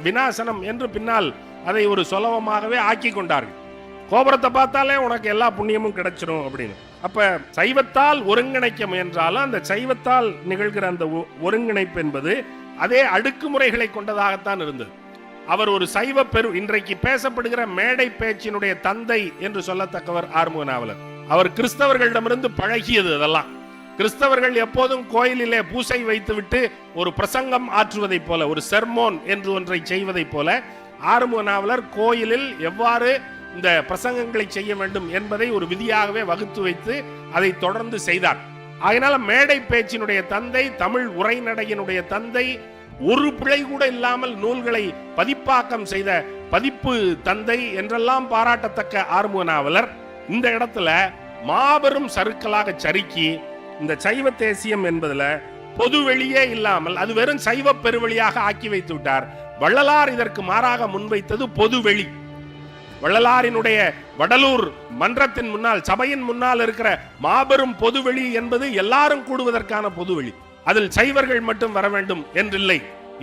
விநாசனம் என்று பின்னால் அதை ஒரு சுலபமாகவே ஆக்கி கொண்டார்கள். கோபுரத்தை பார்த்தாலே உனக்கு எல்லா புண்ணியமும் கிடைச்சிடும் அப்படின்னு. அப்ப சைவத்தால் ஒருங்கிணைக்க முயன்றாலும் அந்த சைவத்தால் நிகழ்கிற அந்த ஒருங்கிணைப்பு என்பது அதே அடுக்குமுறைகளை கொண்டதாகத்தான் இருந்தது. அவர் ஒரு சைவ இன்றைக்கு பேசப்படுகிற மேடை பேச்சினுடைய தந்தை என்று சொல்லத்தக்கவர் ஆறுமுக நாவலர். அவர் கிறிஸ்தவர்களிடமிருந்து பழகியது. அதெல்லாம் கிறிஸ்தவர்கள் எப்போதும் கோயிலிலே பூசை வைத்துவிட்டு ஒரு பிரசங்கம் ஆற்றுவதை போல, ஒரு செர்மோன் என்று ஒன்றை செய்வதை போல ஆறுமுக நாவலர் கோயிலில் எவ்வாறு இந்த பிரசங்கங்களை செய்ய வேண்டும் என்பதை ஒரு விதியாகவே வகுத்து வைத்து அதை தொடர்ந்து செய்தார். அதனால மேடை பேச்சினுடைய தந்தை, தமிழ் உரைநடையினுடைய தந்தை, ஒரு பிழை கூட இல்லாமல் நூல்களை பதிப்பாக்கம் செய்த பதிப்பு தந்தை என்றெல்லாம் பாராட்டத்தக்க ஆறுமுக நாவலர் இந்த இடத்துல மாபெரும் சறுக்கலாக சறுக்கி இந்த சைவ தேசியம் என்பதுல பொது வெளியே இல்லாமல் அது வெறும் சைவ பெருவெளியாக ஆக்கி வைத்து விட்டார். வள்ளலார் இதற்கு மாறாக முன்வைத்தது பொதுவெளி. வள்ளலாரினுடைய வடலூர் மன்றத்தின் முன்னால், சபையின் முன்னால் இருக்கிற மாபெரும் பொதுவெளி என்பது எல்லாரும் கூடுவதற்கான பொதுவெளி. அதில் சைவர்கள் மட்டும் வர வேண்டும் என்றில்லை,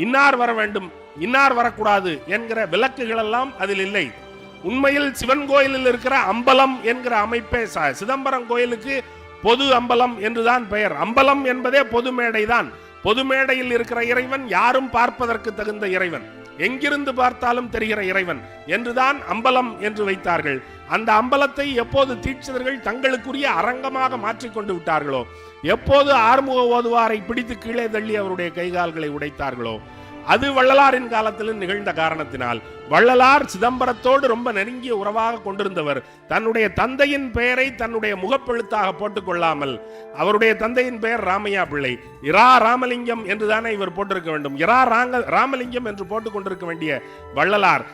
இன்னார் வர வேண்டும் இன்னார் வரக்கூடாது என்கிற விலக்குகள் எல்லாம் அதில் இல்லை. உண்மையில் சிவன் கோயிலில் இருக்கிற அம்பலம் என்கிற அமைப்பே சிதம்பரம் கோயிலுக்கு பொது அம்பலம் என்றுதான் பெயர். அம்பலம் என்பதே பொது மேடை தான். பொது மேடையில் இருக்கிற இறைவன் யாரும் பார்ப்பதற்கு தகுந்த இறைவன், எங்கிருந்து பார்த்தாலும் தெரிகிற இறைவன் என்றுதான் அம்பலம் என்று வைத்தார்கள். அந்த அம்பலத்தை எப்போது தீட்சிதர்கள் தங்களுக்குரிய அரங்கமாக மாற்றிக்கொண்டு விட்டார்களோ, எப்போது ஆறுமுக ஓதுவாரை பிடித்து கீழே தள்ளி அவருடைய கைகால்களை உடைத்தார்களோ, அது வள்ளலாரின் காலத்தில் நிகழ்ந்த காரணத்தினால் வள்ளலார் சிதம்பரத்தோடு ரொம்ப நெருங்கிய உறவாக கொண்டிருந்தவர். தன்னுடைய தந்தையின் பெயரை தன்னுடைய முகப்பெழுத்தாக போட்டுக் கொள்ளாமல், அவருடைய தந்தையின் பெயர் ராமையா பிள்ளை, இரா ராமலிங்கம் என்றுதானே இவர் போட்டிருக்க வேண்டும். இரா ராமலிங்கம் என்று போட்டுக் கொண்டிருக்க வேண்டிய வள்ளலார்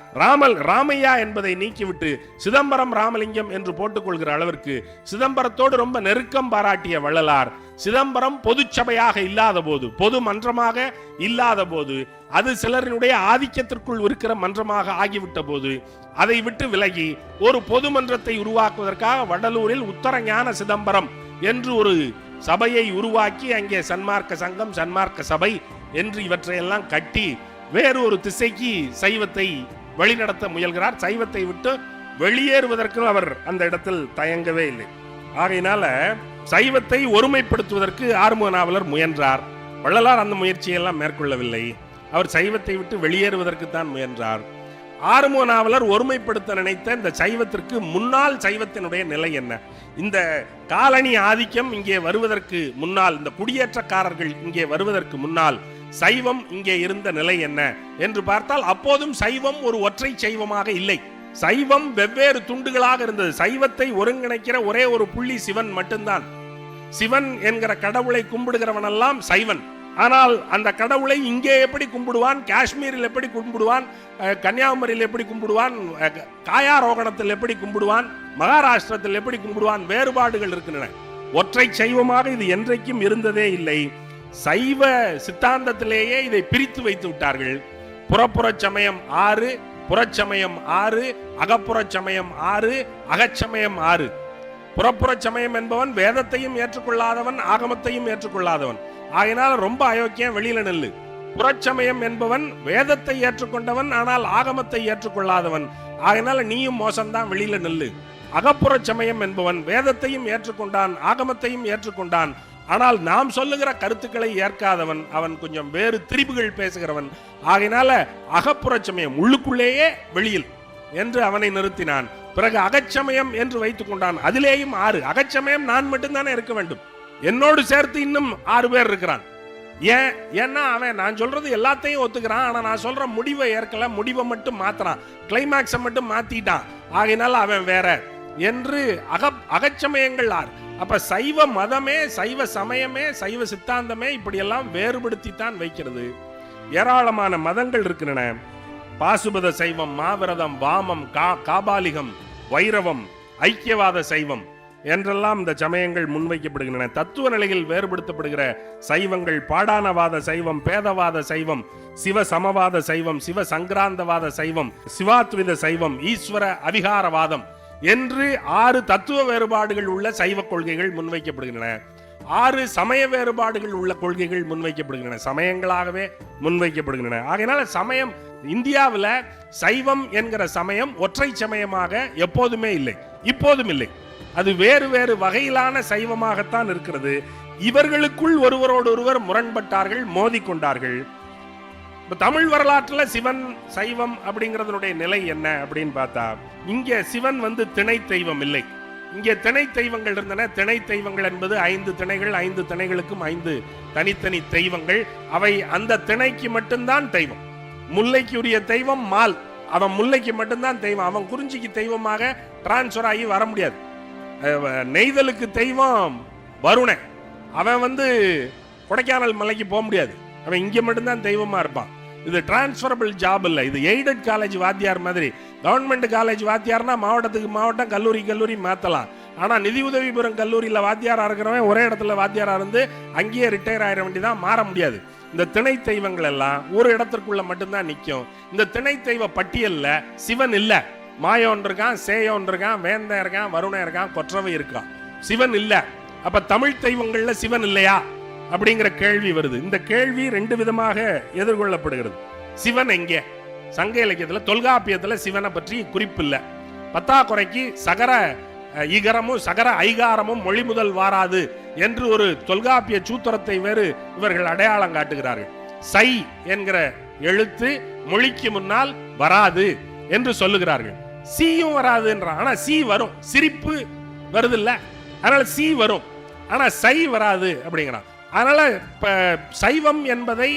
ராமையா என்பதை நீக்கிவிட்டு சிதம்பரம் ராமலிங்கம் என்று போட்டுக் கொள்கிற அளவிற்கு சிதம்பரத்தோடு ரொம்ப நெருக்கம் பாராட்டிய வள்ளலார் சிதம்பரம் பொது சபையாக இல்லாத போது, பொது மன்றமாக இல்லாத போது, அது சிலரினுடைய ஆதிக்கத்திற்குள் இருக்கிற மன்றமாக ஆகிவிட்ட போது அதை விட்டு விலகி ஒரு பொது மன்றத்தை உருவாக்குவதற்காக வடலூரில் உத்தரஞான சிதம்பரம் என்று ஒரு சபையை உருவாக்கி அங்கே சன்மார்க்க சங்கம், சன்மார்க்க சபை என்று இவற்றையெல்லாம் கட்டி வேறு ஒரு திசைக்கு சைவத்தை வழிநடத்த முயல்கிறார். சைவத்தை விட்டு வெளியேறுவதற்கு அவர் அந்த இடத்தில் தயங்கவே இல்லை. ஆகையினால சைவத்தை ஒருமைப்படுத்துவதற்கு ஆறுமுக நாவலர் முயன்றார். வள்ளலார் அந்த முயற்சியெல்லாம் மேற்கொள்ளவில்லை. அவர் சைவத்தை விட்டு வெளியேறுவதற்கு தான் முயன்றார். ஆறுமுக நாவலர் ஒருமைப்படுத்த நினைத்த இந்த சைவத்திற்கு முன்னால் சைவத்தினுடைய நிலை என்ன? இந்த காலனி ஆதிக்கம் இங்கே வருவதற்கு முன்னால், இந்த குடியேற்றக்காரர்கள் இங்கே வருவதற்கு முன்னால் சைவம் இங்கே இருந்த நிலை என்ன என்று பார்த்தால் அப்போதும் சைவம் ஒரு ஒற்றை சைவமாக இல்லை. சைவம் வெவ்வேறு துண்டுகளாக இருந்தது. சைவத்தை ஒருங்கிணைக்கிற ஒரே ஒரு புள்ளி சிவன் மட்டும்தான். சிவன் என்கிற கடவுளை கும்பிடுகிறவனெல்லாம் சைவன். ஆனால் அந்த கடவுளை இங்கே எப்படி கும்பிடுவான், காஷ்மீரில் எப்படி கும்பிடுவான், கன்னியாகுமரியில் எப்படி கும்பிடுவான், காயாரோகணத்தில் எப்படி கும்பிடுவான், மகாராஷ்டிரத்தில் எப்படி கும்பிடுவான், வேறுபாடுகள் இருக்கின்றன. ஒற்றை சைவமாக இது என்றைக்கும் இருந்ததே இல்லை. சைவ சித்தாந்தத்திலேயே இதை பிரித்து வைத்து விட்டார்கள். புறப்புற சமயம் 6, புறச்சமயம் 6, அகப்புற சமயம் 6, அகச்சமயம் 6. புறப்புற சமயம் என்பவன் வேதத்தையும் ஏற்றுக்கொள்ளாதவன், ஆகமத்தையும் ஏற்றுக்கொள்ளாதவன். ஆகினால் ரொம்ப அயோக்கியம், வெளியில நெல்லு. புறச்சமயம் என்பவன் வேதத்தை ஏற்றுக்கொண்டவன், ஆனால் ஆகமத்தை ஏற்றுக்கொள்ளாதவன். ஆகினால நீயும் மோசம்தான், வெளியில நெல்லு. அகப்புற சமயம் என்பவன் வேதத்தையும் ஏற்றுக்கொண்டான், ஆகமத்தையும் ஏற்றுக்கொண்டான், ஆனால் நாம் சொல்லுகிற கருத்துக்களை ஏற்காதவன், அவன் கொஞ்சம் வேறு திரிபுகள் பேசுகிறவன். ஆகினால அகப்புற சமயம் உள்ளுக்குள்ளேயே வெளியில் என்று அவனை நிறுத்தினான். பிறகு அகச்சமயம் என்று வைத்துக் கொண்டான். அதிலேயும் 6. அகச்சமயம் நான் மட்டும்தானே இருக்க வேண்டும், என்னோடு சேர்த்து இன்னும் 6 பேர் இருக்கிறான். ஏன்னா அவன் நான் சொல்றது எல்லாத்தையும் ஒத்துக்கிறான், ஆனா நான் சொல்ற முடிவை ஏற்கல, முடிவை மட்டும் மாத்துறான், கிளைமாக்ஸை மட்டும் மாத்திட்டான். ஆகினால அவன் வேற என்று அகச்சமயங்கள் 6. அப்ப சைவ மதமே, சைவ சமயமே, சைவ சித்தாந்தமே இப்படியெல்லாம் வேறுபடுத்தித்தான் வைக்கிறது. ஏராளமான மதங்கள் இருக்கின்றன. பாசுபத சைவம், மாவிரதம், வாமம், காபாலிகம், வைரவம், ஐக்கியவாத சைவம் என்றெல்லாம் இந்த சமயங்கள் முன்வைக்கப்படுகின்றன. தத்துவ நிலையில் வேறுபடுத்தப்படுகிற சைவங்கள் பாடானவாத சைவம், பேதவாத சைவம், சிவ சமவாத சைவம், சிவ சங்கிராந்தவாத சைவம், சிவாத்வித சைவம், ஈஸ்வர அவிகாரவாதம் என்று 6 தத்துவ வேறுபாடுகள் உள்ள சைவ கொள்கைகள் முன்வைக்கப்படுகின்றன. 6 சமய வேறுபாடுகள் உள்ள கொள்கைகள் முன்வைக்கப்படுகின்றன, சமயங்களாகவே முன்வைக்கப்படுகின்றன. ஆகையினால சமயம் இந்தியாவில் சைவம் என்கிற சமயம் ஒற்றை சமயமாக எப்போதுமே இல்லை, இப்போதும் இல்லை. அது வேறு வேறு வகையிலான சைவமாகத்தான் இருக்கிறது. இவர்களுக்குள் ஒருவரோடு ஒருவர் முரண்பட்டார்கள், மோதிக்கொண்டார்கள். தமிழ் வரலாற்றுல சிவன் சைவம் அப்படிங்கறதனுடைய நிலை என்ன அப்படின்னு பார்த்தா, இங்க சிவன் திணை தெய்வம் இல்லை. இங்கே திணை தெய்வங்கள் இருந்தன. திணை தெய்வங்கள் என்பது 5 திணைகள், 5 திணைகளுக்கும் 5 தனித்தனி தெய்வங்கள். அவை அந்த திணைக்கு மட்டும்தான் தெய்வம். முல்லைக்கு உரிய தெய்வம் மால், அவன் முல்லைக்கு மட்டும்தான் தெய்வம். அவன் குறிஞ்சிக்கு தெய்வமாக டிரான்ஸ்பர் ஆகி வர முடியாது. நெய்தலுக்கு தெய்வம் வருணன், அவன் கொடைக்கானல் மலைக்கு போக முடியாது, அவன் இங்க மட்டும்தான் தெய்வமா இருப்பான். இது டிரான்ஸ்பரபிள் ஜாப் இல்லை. இது எய்டட் காலேஜ் வாத்தியார் மாதிரி. கவர்மெண்ட் காலேஜ் வாத்தியார்னா மாவட்டத்துக்கு மாவட்டம், கல்லூரி மாத்தலாம். ஆனா நிதி உதவி பெறும் கல்லூரியில் வாத்தியாரா இருக்கிறவன் ஒரே இடத்துல வாத்தியாரா இருந்து அங்கேயே ரிட்டையர் ஆயிட வேண்டியதான், மாற முடியாது. இந்த திணை தெய்வங்கள் எல்லாம் ஒரு இடத்திற்குள்ள மட்டும்தான் நிற்கும். இந்த திணை தெய்வ பட்டியல்ல சிவன் இல்ல. மாயோன் இருக்கான், சேயோன் இருக்கான், வேந்தன் இருக்கான், வருணன் இருக்கான், கொற்றவை இருக்கான், சிவன் இல்ல. அப்ப தமிழ் தெய்வங்கள்ல சிவன் இல்லையா அப்படிங்கிற கேள்வி வருது. இந்த கேள்வி 2 விதமாக எதிர்கொள்ளப்படுகிறது. சிவன் எங்கே? சங்க இலக்கியத்துல, தொல்காப்பியத்துல சிவனை பற்றி குறிப்பு இல்லை. பத்தாக்குறைக்கு சகர ஈகரமும் சகர ஐகாரமும் மொழி முதல் வாராது என்று ஒரு தொல்காப்பிய சூத்திரத்தை வேறு இவர்கள் அடையாளம் காட்டுகிறார்கள். சை என்கிற எழுத்து மொழிக்கு முன்னால் வராது என்று சொல்லுகிறார்கள். சீயும் வராது என்றான். ஆனா சி வரும், சிரிப்பு வருது இல்ல, அதனால சி வரும், ஆனா சை வராது அப்படிங்கிறான். அதனால சைவம் என்பதை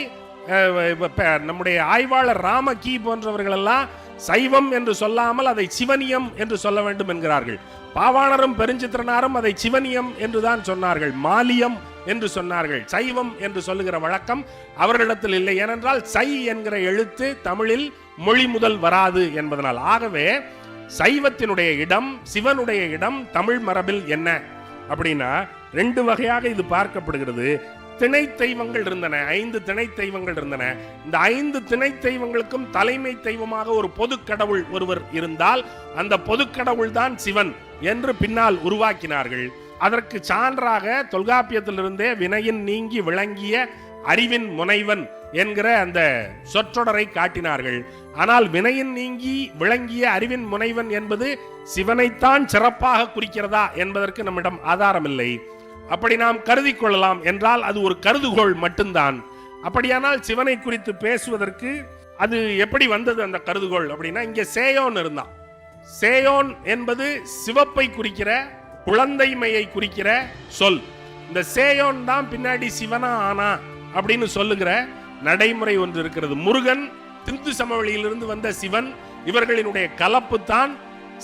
நம்முடைய ஆய்வாளர் ராமகி போன்றவர்கள் எல்லாம் சைவம் என்று சொல்லாமல் அதை சிவனியம் என்று சொல்ல வேண்டும் என்கிறார்கள். பாவாணரும் பெருஞ்சித்திரனாரும் அதை சிவனியம் என்றுதான் சொன்னார்கள், மாலியம் என்று சொன்னார்கள். சைவம் என்று சொல்லுகிற வழக்கம் அவர்களிடத்தில் இல்லை. ஏனென்றால் சை என்கிற எழுத்து தமிழில் மொழி முதல் வராது என்பதனால். ஆகவே சைவத்தினுடைய இடம், சிவனுடைய இடம் தமிழ் மரபில் என்ன அப்படின்னா 2 வகையாக இது பார்க்கப்படுகிறது. திணை தெய்வங்கள் இருந்தன, 5 திணை தெய்வங்கள் இருந்தன. இந்த 5 திணை தெய்வங்களுக்கும் தலைமை தெய்வமாக ஒரு பொது கடவுள் ஒருவர் இருந்தால் அந்த பொது கடவுள் தான் சிவன் என்று பின்னால் உருவாக்கினார்கள். அதற்கு சான்றாக தொல்காப்பியத்திலிருந்தே வினையின் நீங்கி விளங்கிய அறிவின் முனைவன் என்கிற அந்த சொற்றொடரை காட்டினார்கள். ஆனால் வினையின் நீங்கி விளங்கிய அறிவின் முனைவன் என்பது சிவனைத்தான் சிறப்பாக குறிக்கிறதா என்பதற்கு நம்மிடம் ஆதாரம் இல்லை. அப்படி நாம் கருதி கொள்ளலாம் என்றால் அது ஒரு கருதுகோள் மட்டும்தான். அப்படியானால் சிவனை குறித்து பேசுவதற்கு அது எப்படி வந்தது அந்த கருதுகோள் அப்படின்னா, இங்க சேயோன் இருந்தான். சேயோன் என்பது சிவப்பை குறிக்கிற, குழந்தைமையை குறிக்கிற சொல். இந்த சேயோன் தான் பின்னாடி சிவனா ஆனா அப்படின்னு சொல்லுகிற நடைமுறை ஒன்று இருக்கிறது. முருகன் திந்து சமவெளியிலிருந்து வந்த சிவன், இவர்களினுடைய கலப்பு தான்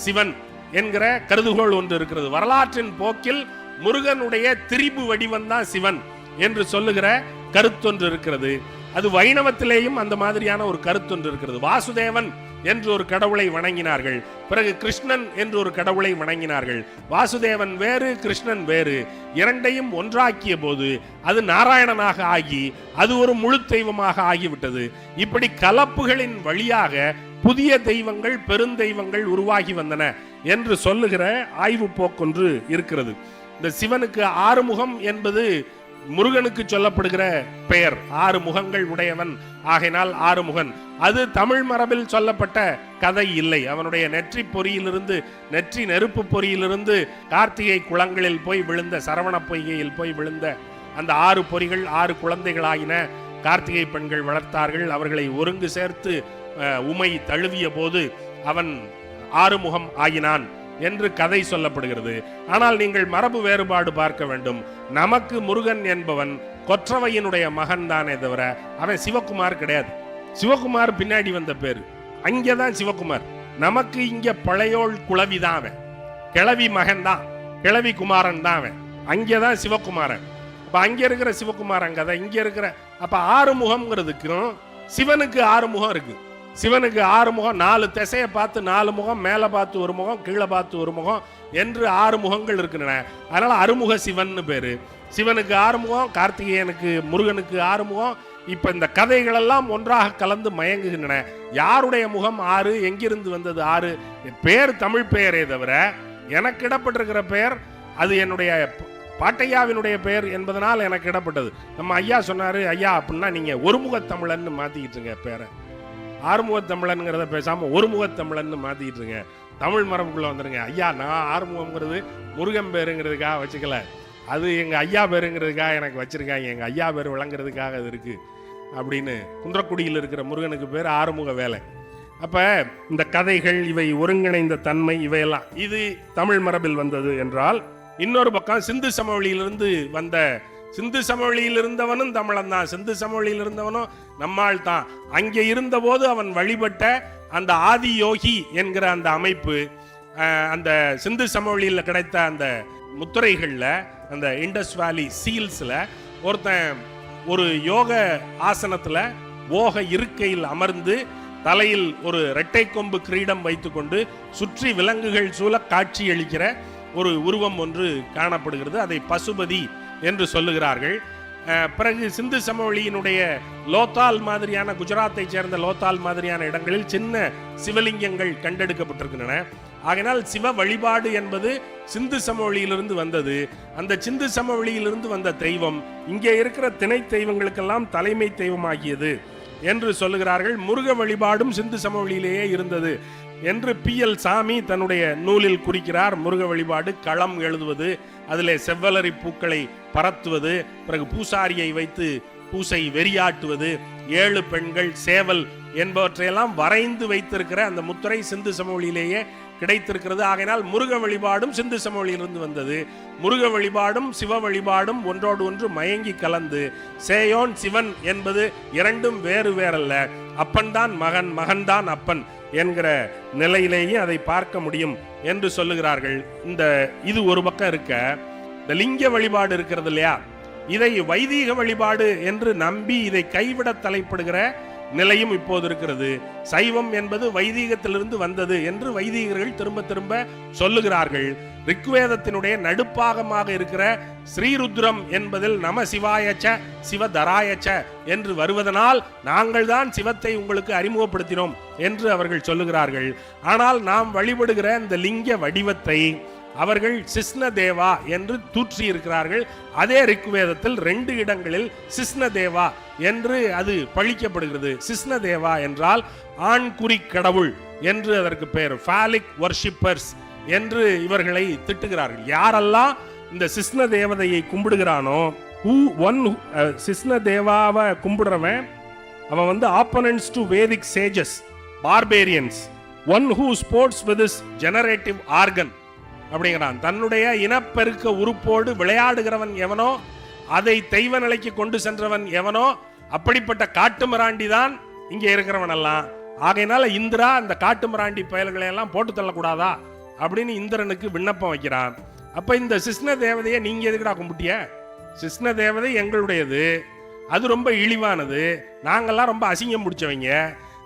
சிவன் என்கிற கருதுகோள் ஒன்று இருக்கிறது. வரலாற்றின் போக்கில் முருகனுடைய திரிபு வடிவம் தான் சிவன் என்று சொல்லுகிற கருத்தொன்று இருக்கிறது. அது வைணவத்திலேயும் அந்த மாதிரியான ஒரு கருத்தொன்று இருக்கிறது. வாசுதேவன் என்று ஒரு கடவுளை வணங்கினார்கள், பிறகு கிருஷ்ணன் என்று ஒரு கடவுளை வணங்கினார்கள். வாசுதேவன் வேறு, கிருஷ்ணன் வேறு. இரண்டையும் ஒன்றாக்கிய போது அது நாராயணனாக ஆகி அது ஒரு முழு தெய்வமாக ஆகிவிட்டது. இப்படி கலப்புகளின் வழியாக புதிய தெய்வங்கள், பெருந்தெய்வங்கள் உருவாகி வந்தன என்று சொல்லுகிற ஆய்வு போக்கொன்று இருக்கிறது. இந்த சிவனுக்கு ஆறுமுகம் என்பது முருகனுக்கு சொல்லப்படுகிற பெயர். 6 முகங்கள் உடையவன் ஆகையினால் ஆறுமுகன். அது தமிழ் மரபில் சொல்லப்பட்ட கதை இல்லை. அவனுடைய நெற்றி பொறியிலிருந்து, நெற்றி நெருப்பு பொறியிலிருந்து கார்த்திகை குளங்களில் போய் விழுந்த, சரவண பொய்கையில் போய் விழுந்த அந்த 6 பொறிகள் 6 குழந்தைகளாயின. கார்த்திகை பெண்கள் வளர்த்தார்கள். அவர்களை ஒருங்கு சேர்த்து உமை தழுவிய போது அவன் ஆறுமுகம் ஆகினான் என்று கதை சொல்லப்படுகிறது. ஆனால் நீங்கள் மரபு வேறுபாடு பார்க்க வேண்டும். நமக்கு முருகன் என்பவன் கொற்றவையினுடைய மகன் தானே தவிர அவன் சிவகுமார் கிடையாது. சிவகுமார் பின்னாடி வந்த பேரு, அங்கேதான் சிவகுமார். நமக்கு இங்க பழையோள் குளவி தான் அவன், கிழவி மகன் தான், கிழவி குமாரன் தான் அவன். அங்கேதான் சிவகுமாரன். அப்ப அங்க இருக்கிற சிவகுமாரன் கதை இங்க இருக்கிற. அப்ப 6 முகம்ங்கிறதுக்கும் சிவனுக்கு 6 முகம் இருக்கு. சிவனுக்கு 6 முகம், 4 திசையை பார்த்து 4 முகம், மேலே பார்த்து 1 முகம், கீழே பார்த்து 1 முகம் என்று 6 முகங்கள் இருக்கின்றன. அதனால அறுமுக சிவன் பேரு. சிவனுக்கு 6 முகம், கார்த்திகேயனுக்கு, முருகனுக்கு 6 முகம். இப்ப இந்த கதைகள் எல்லாம் ஒன்றாக கலந்து மயங்குகின்றன. யாருடைய முகம் 6, எங்கிருந்து வந்தது 6? பேர் தமிழ் பெயரே தவிர எனக்கு இடப்பட்டிருக்கிற பெயர் அது என்னுடைய பாட்டையாவினுடைய பெயர் என்பதனால் எனக்கு இடப்பட்டது. நம்ம ஐயா சொன்னாரு, ஐயா அப்படின்னா நீங்க ஒருமுகத்தமிழன்னு மாத்திக்கிட்டுங்க பேரை. ஆறுமுகத்தமிழன்கிறத பேசாம ஒருமுகத்தமிழன்னு மாத்திக்கிட்டுருங்க, தமிழ் மரபுக்குள்ள வந்துருங்க. ஐயா நான் ஆறுமுகம்ங்கிறது முருகன் பேருங்கிறதுக்காக வச்சுக்கல, அது எங்க ஐயா பேருங்கிறதுக்காக எனக்கு வச்சிருக்காங்க. எங்க ஐயா பேர் விளங்குறதுக்காக அது இருக்கு அப்படின்னு. குன்றக்குடியில் இருக்கிற முருகனுக்கு பேர் ஆறுமுக வேலை. அப்ப இந்த கதைகள், இவை ஒருங்கிணைந்த தன்மை, இவையெல்லாம் இது தமிழ் மரபில் வந்தது என்றால், இன்னொரு பக்கம் சிந்து சமவெளியிலிருந்து வந்த, சிந்து சமவெளியில் இருந்தவனும் தமிழன் தான், சிந்து சமவெளியில் இருந்தவனும் நம்மால் தான். அங்கே இருந்தபோது அவன் வழிபட்ட அந்த ஆதி யோகி என்கிற அந்த அமைப்பு, அந்த சிந்து சமவெளியில் கிடைத்த அந்த முத்திரைகள்ல, அந்த இண்டஸ் வேலி சீல்ஸ்ல ஒருத்தன் ஒரு யோக ஆசனத்துல ஓக இருக்கையில் அமர்ந்து தலையில் ஒரு இரட்டை கொம்பு கிரீடம் வைத்துக்கொண்டு சுற்றி விலங்குகள் சூழ காட்சி அளிக்கிற ஒரு உருவம் ஒன்று காணப்படுகிறது. அதை பசுபதி என்று சொல்லுகிறார்கள். பிறகு சிந்து சமவெளியினுடைய லோத்தால் மாதிரியான, குஜராத்தை சேர்ந்த லோத்தால் மாதிரியான இடங்களில் சின்ன சிவலிங்கங்கள் கண்டெடுக்கப்பட்டிருக்கின்றன. ஆகையினால் சிவ வழிபாடு என்பது சிந்து சமவெளியிலிருந்து வந்தது. அந்த சிந்து சமவெளியிலிருந்து வந்த தெய்வம் இங்கே இருக்கிற திணை தெய்வங்களுக்கெல்லாம் தலைமை தெய்வமாகியது என்று சொல்லுகிறார்கள். முருக வழிபாடும் சிந்து சமவெளியிலேயே இருந்தது என்று PL சாமி தன்னுடைய நூலில் குறிக்கிறார். முருக வழிபாடு களம் எழுதுவது, அதிலே செவ்வலரி பூக்களை பரத்துவது, பிறகு பூசாரியை வைத்து பூசை வெறியாட்டுவது, 7 பெண்கள், சேவல் என்பவற்றையெல்லாம் வரைந்து வைத்திருக்கிற அந்த முத்திரை சிந்து சமவெளியிலேயே கிடைத்திருக்கிறது. ஆகையினால் முருக வழிபாடும் சிந்து சமவெளியிலிருந்து வந்தது. முருக வழிபாடும் சிவ வழிபாடும் ஒன்றோடு ஒன்று மயங்கி கலந்து, சேயோன் சிவன் என்பது இரண்டும் வேறு வேறல்ல, அப்பன் தான் மகன், மகன் தான் அப்பன் என்கிற நிலையிலேயே அதை பார்க்க முடியும் என்று சொல்லுகிறார்கள். இது ஒரு பக்கம் இருக்க, இந்த லிங்க வழிபாடு இருக்கிறது இல்லையா, இதை வைதீக வழிபாடு என்று நம்பி இதை கைவிட தலைப்படுகிற நிலையும் இப்போது இருக்கிறது. சைவம் என்பது வைதீகத்திலிருந்து வந்தது என்று வைதீகர்கள் திரும்ப திரும்ப சொல்லுகிறார்கள். ரிக்வேதத்தினுடைய நடுப்பாகமாக இருக்கிற ஸ்ரீருத்ரம் என்பதில் நம சிவாயச்ச சிவதராயச்ச என்று வருவதனால் நாங்கள் தான் சிவத்தை உங்களுக்கு அறிமுகப்படுத்தினோம் என்று அவர்கள் சொல்லுகிறார்கள். ஆனால் நாம் வழிபடுகிற இந்த லிங்க வடிவத்தை அவர்கள் சிஸ்ன தேவா என்று தூற்றி இருக்கிறார்கள். அதே ரிக்வேதத்தில் 2 இடங்களில் சிஸ்ன தேவா என்று அது பழிக்கப்படுகிறது. சிஸ்ன தேவா என்றால் ஆண்குறி கடவுள் என்று அதற்கு பெயர். ஃபாலிக் வர்ஷிப்பர்ஸ் என்று இவர்களை திட்டுகிறார்கள். யாரெல்லாம் இந்த சிஸ்ன தேவதையை கும்பிடுகிறானோ, சிஸ்ன தேவாவை கும்பிடுறவன் அவன் opponents to Vedic sages, barbarians, one who sports with his generative organ அப்படிங்கிறான். தன்னுடைய இனப்பெருக்க உறுப்போடு விளையாடுகிறவன் எவனோ, அதை தெய்வ நிலைக்கு கொண்டு சென்றவன் எவனோ, அப்படிப்பட்ட காட்டு மிராண்டி தான் இங்கே இருக்கிறவன் எல்லாம். ஆகையினால இந்திரா அந்த காட்டு மிராண்டி பயல்களை எல்லாம் போட்டு தள்ளக்கூடாதா அப்படின்னு இந்திரனுக்கு விண்ணப்பம் வைக்கிறான். அப்ப இந்த சிஸ்ன தேவதையை நீங்க எதுக்குடா கும்பிட்டிய? சிஸ்ன தேவதை எங்களுடையது, அது ரொம்ப இழிவானது, நாங்கெல்லாம் ரொம்ப அசிங்கம் பிடிச்சவங்க,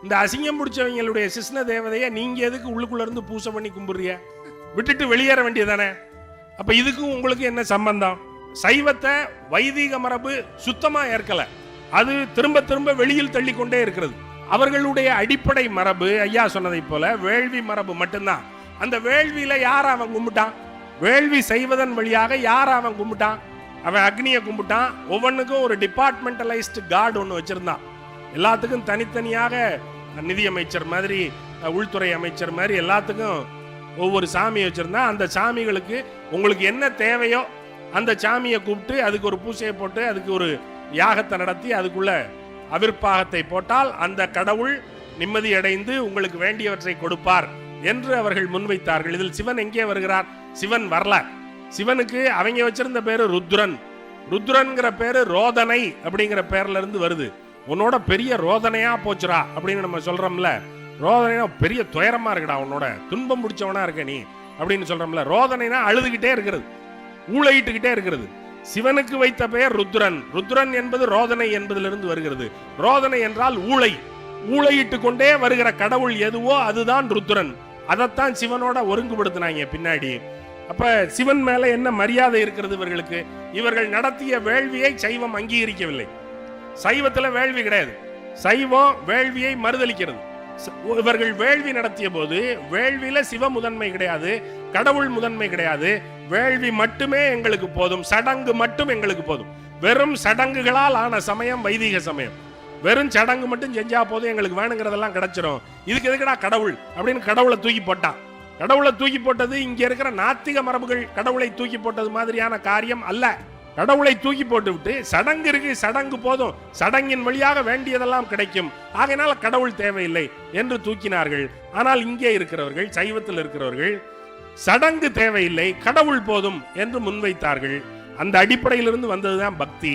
இந்த அசிங்கம் பிடிச்சவங்களுடைய சிஷ்ண தேவதையை நீங்க எதுக்கு உள்ளுக்குள்ள இருந்து பூசை பண்ணி கும்பிடுறிய? விட்டுட்டு வெளியேற வேண்டியதானே. அப்ப இதுக்கும் உங்களுக்கு என்ன சம்பந்தம்? சைவத்தை வைதிக மரபு சுத்தமா ஏற்கல, அது திரும்ப திரும்ப வெளியில் தள்ளி கொண்டே இருக்கிறது. அவர்களுடைய அடிப்படை மரபு ஐயா சொன்னதை போல வேள்வி மரபு மட்டும்தான். அந்த வேள்வியில யார் அவன் கும்பிட்டான்? வேள்வி செய்வதன் வழியாக யார் அவன் கும்பிட்டான்? அவன் அக்னியை கும்பிட்டான். ஒவ்வொன்றுக்கும் ஒரு டிபார்ட்மெண்டலைஸ்டு கார்டு ஒன்று வச்சிருந்தான். எல்லாத்துக்கும் தனித்தனியாக நிதியமைச்சர் மாதிரி, உள்துறை அமைச்சர் மாதிரி எல்லாத்துக்கும் ஒவ்வொரு சாமியை வச்சிருந்தா. அந்த சாமிகளுக்கு உங்களுக்கு என்ன தேவையோ அந்த சாமியை கூப்பிட்டு அதுக்கு ஒரு பூசையை போட்டு அதுக்கு ஒரு யாகத்தை நடத்தி அதுக்குள்ள அவிர்ப்பாகத்தை போட்டால் அந்த கடவுள் நிம்மதி அடைந்து உங்களுக்கு வேண்டியவற்றை கொடுப்பார் என்று அவர்கள் முன்வைத்தார்கள். இதில் சிவன் எங்கே வருகிறார்? சிவன் வரல. சிவனுக்கு அவங்க வச்சிருந்த பேரு ருத்ரன். ருத்ரன்கிற பேரு ரோதனை அப்படிங்கிற பேர்ல இருந்து வருது. உன்னோட பெரிய ரோதனையா போச்சுரா அப்படின்னு நம்ம சொல்றோம்ல. ரோதனைனா பெரிய துயரமா இருக்குடா, உன்னோட துன்பம் பிடிச்சவனா இருக்க நீ அப்படின்னு சொல்றோம்ல. ரோதனைனா அழுதுகிட்டே இருக்கிறது, ஊழையிட்டுக்கிட்டே இருக்கிறது. சிவனுக்கு வைத்த பெயர் ருத்ரன். ருத்ரன் என்பது ரோதனை என்பதிலிருந்து வருகிறது. ரோதனை என்றால் ஊழை, ஊழையிட்டு கொண்டே வருகிற கடவுள் எதுவோ அதுதான் ருத்ரன். அதைத்தான் சிவனோட ஒருங்குபடுத்தினாங்க பின்னாடி. அப்ப சிவன் மேல என்ன மரியாதை இருக்கிறது இவர்களுக்கு? இவர்கள் நடத்திய வேள்வியை சைவம் அங்கீகரிக்கவில்லை. சைவத்துல வேள்வி கிடையாது. சைவம் வேள்வியை மறுதளிக்கிறது. இவர்கள் வேள்வி நடத்திய போது வேள்வியில சிவ முதன்மை கிடையாது, கடவுள் முதன்மை கிடையாது. வேள்வி மட்டுமே எங்களுக்கு போதும், சடங்கு மட்டும் எங்களுக்கு போதும். வெறும் சடங்குகளால் ஆன சமயம் வைதிக சமயம். வெறும் சடங்கு மட்டும் செஞ்சா போதும், எங்களுக்கு வேணுங்கிறதெல்லாம் கிடைச்சிரும். இதுக்கு எதுக்குடா கடவுள் அப்படின்னு கடவுளை தூக்கி போட்டான். கடவுளை தூக்கி போட்டது இங்க இருக்கிற நாத்திக மரபுகள் கடவுளை தூக்கி போட்டது மாதிரியான காரியம் அல்ல. கடவுளை தூக்கி போட்டு விட்டு சடங்கு இருக்கு, சடங்கு போதும், சடங்கின் வழியாக வேண்டியதெல்லாம் கிடைக்கும், ஆகையினால கடவுள் தேவையில்லை என்று தூக்கினார்கள். ஆனால் இங்கே இருக்கிறவர்கள், சைவத்தில் இருக்கிறவர்கள், சடங்கு தேவையில்லை, கடவுள் போதும் என்று முன்வைத்தார்கள். அந்த அடிப்படையிலிருந்து வந்ததுதான் பக்தி.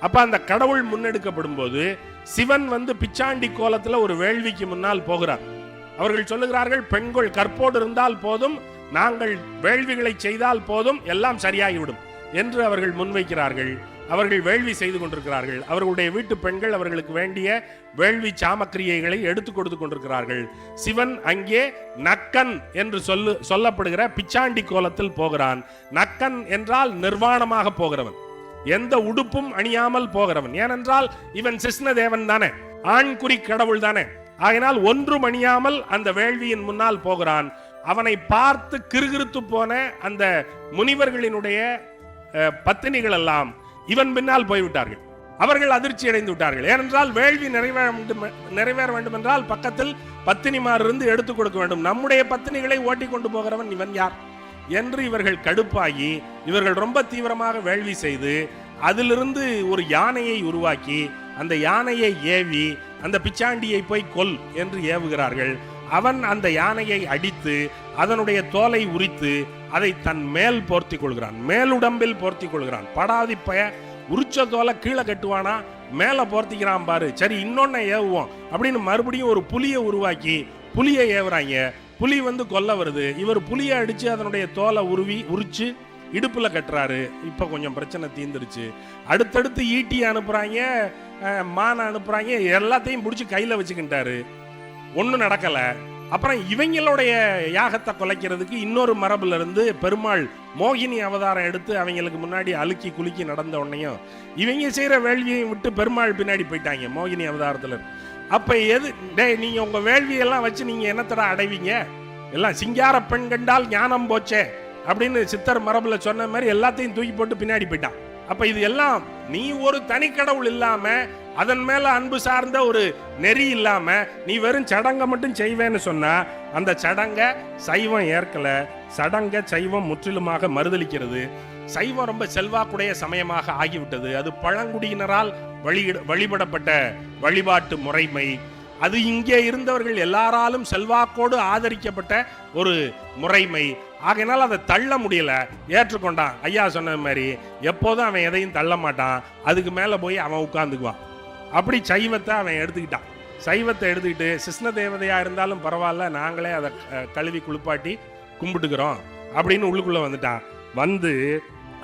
அப்ப அந்த கடவுள் முன்னெடுக்கப்படும் போது சிவன் பிச்சாண்டி கோலத்துல ஒரு வேள்விக்கு முன்னால் போகிறார். அவர்கள் சொல்லுகிறார்கள், பெண்கள் கற்போடு இருந்தால் போதும், நாங்கள் வேள்விகளை செய்தால் போதும், எல்லாம் சரியாகிவிடும் என்று அவர்கள் முன்வைக்கிறார்கள். அவர்கள் வேள்வி செய்து கொண்டிருக்கிறார்கள். அவர்களுடைய வீட்டு பெண்கள் அவர்களுக்கு வேண்டிய வேள்வி சாமக்கிரியைகளை எடுத்து கொடுத்து கொண்டிருக்கிறார்கள். சிவன் அங்கே நக்கன் என்று சொல்லப்படுகிற பிச்சாண்டி கோலத்தில் போகிறான். நக்கன் என்றால் நிர்வாணமாக போகிறவன், எந்த உடுப்பும் அணியாமல் போகிறவன். ஏனென்றால் இவன் சிஷ்ண தேவன் தானே, ஆண்குறி கடவுள் தானே. ஆகினால் ஒன்றும் அணியாமல் அந்த வேள்வியின் முன்னால் போகிறான். அவனை பார்த்து கிறுகிறுத்து போன அந்த முனிவர்களினுடைய பத்தினிகள் எல்லாம் இவன் பின்னால் போய்விட்டார்கள். அவர்கள் அதிர்ச்சி அடைந்து விட்டார்கள். ஏனென்றால் வேள்வி நிறைவேற வேண்டும் என்றால் பக்கத்தில் பத்தினிமார் இருந்து எடுத்துக் கொடுக்க வேண்டும். நம்முடைய பத்தினிகளை ஓட்டி கொண்டு போகிறவன் இவன் யார் என்று இவர்கள் கடுப்பாகி இவர்கள் ரொம்ப தீவிரமாக வேள்வி செய்து அதிலிருந்து ஒரு யானையை உருவாக்கி அந்த யானையை ஏவி அந்த பிச்சாண்டியை போய் கொல் என்று ஏவுகிறார்கள். அவன் அந்த யானையை அடித்து அதனுடைய தோலை உரித்து அதை தன் மேல் போர்த்தி கொள்கிறான், மேலுடம்பில் போர்த்தி கொள்கிறான். படாதி பய உரிச்ச தோலை கீழே கட்டுவானா, மேல போர்த்திக்கிறான் பாரு, சரி இன்னொன்ன ஏவுவோம் அப்படின்னு மறுபடியும் ஒரு புலியை உருவாக்கி புலியை ஏவுறாங்க. புலி கொல்ல வருது. இவர் புலியை அடிச்சு அதனுடைய தோலை உரிச்சு இடுப்புல கட்டுறாரு. இப்ப கொஞ்சம் பிரச்சனை தீந்துருச்சு. அடுத்தடுத்து ஈட்டி அனுப்புறாங்க, மானை அனுப்புறாங்க, எல்லாத்தையும் பிடிச்சி கையில வச்சுக்கிட்டாரு. ஒன்னும் நடக்கல. அப்புறம் இவங்களுடைய யாகத்தை குலைக்கிறதுக்கு இன்னொரு மரபுல இருந்து பெருமாள் மோகினி அவதாரம் எடுத்து அவங்களுக்கு முன்னாடி அழுக்கி குலுக்கி நடந்த உடனேயும் இவங்க செய்யற வேள்வியை விட்டு பெருமாள் பின்னாடி போயிட்டாங்க மோகினி அவதாரத்துல. அப்ப எது நீங்க உங்க வேள்வியெல்லாம் வச்சு நீங்க என்னத்தடா அடைவீங்க? எல்லாம் சிங்கார பெண் கண்டால் ஞானம் போச்சே அப்படின்னு சித்தர் மரபுல சொன்ன மாதிரி எல்லாத்தையும் தூக்கி போட்டு பின்னாடி போயிட்டான். அப்ப இது எல்லாம் நீ ஒரு தனி கடவுள் இல்லாம அதன் மேல அன்பு சார்ந்த ஒரு நெறி இல்லாம நீ வெறும் சடங்கை மட்டும் செய்வேன்னு சொன்னா அந்த சடங்க சைவம் ஏற்கல. சடங்க சைவம் முற்றிலுமாக மறுதளிக்கிறது. சைவம் ரொம்ப செல்வாக்குடைய சமயமாக ஆகிவிட்டது. அது பழங்குடியினரால் வழிபடப்பட்ட வழிபாட்டு முறைமை. அது இங்கே இருந்தவர்கள் எல்லாராலும் செல்வாக்கோடு ஆதரிக்கப்பட்ட ஒரு முறைமை. ஆகையினால் அதை தள்ள முடியல, ஏற்றுக்கொண்டான். ஐயா சொன்ன மாதிரி எப்போதும் அவன் எதையும் தள்ள மாட்டான், அதுக்கு மேல போய் அவன் உட்கார்ந்துக்குவான். அப்படி சைவத்தை அவன் எடுத்துக்கிட்டான். சைவத்தை எடுத்துக்கிட்டு கிருஷ்ண தேவதையா இருந்தாலும் பரவாயில்ல, நாங்களே அதை கழுவி குளிப்பாட்டி கும்பிட்டுக்கிறோம் அப்படின்னு உள்ளுக்குள்ள வந்துட்டான்.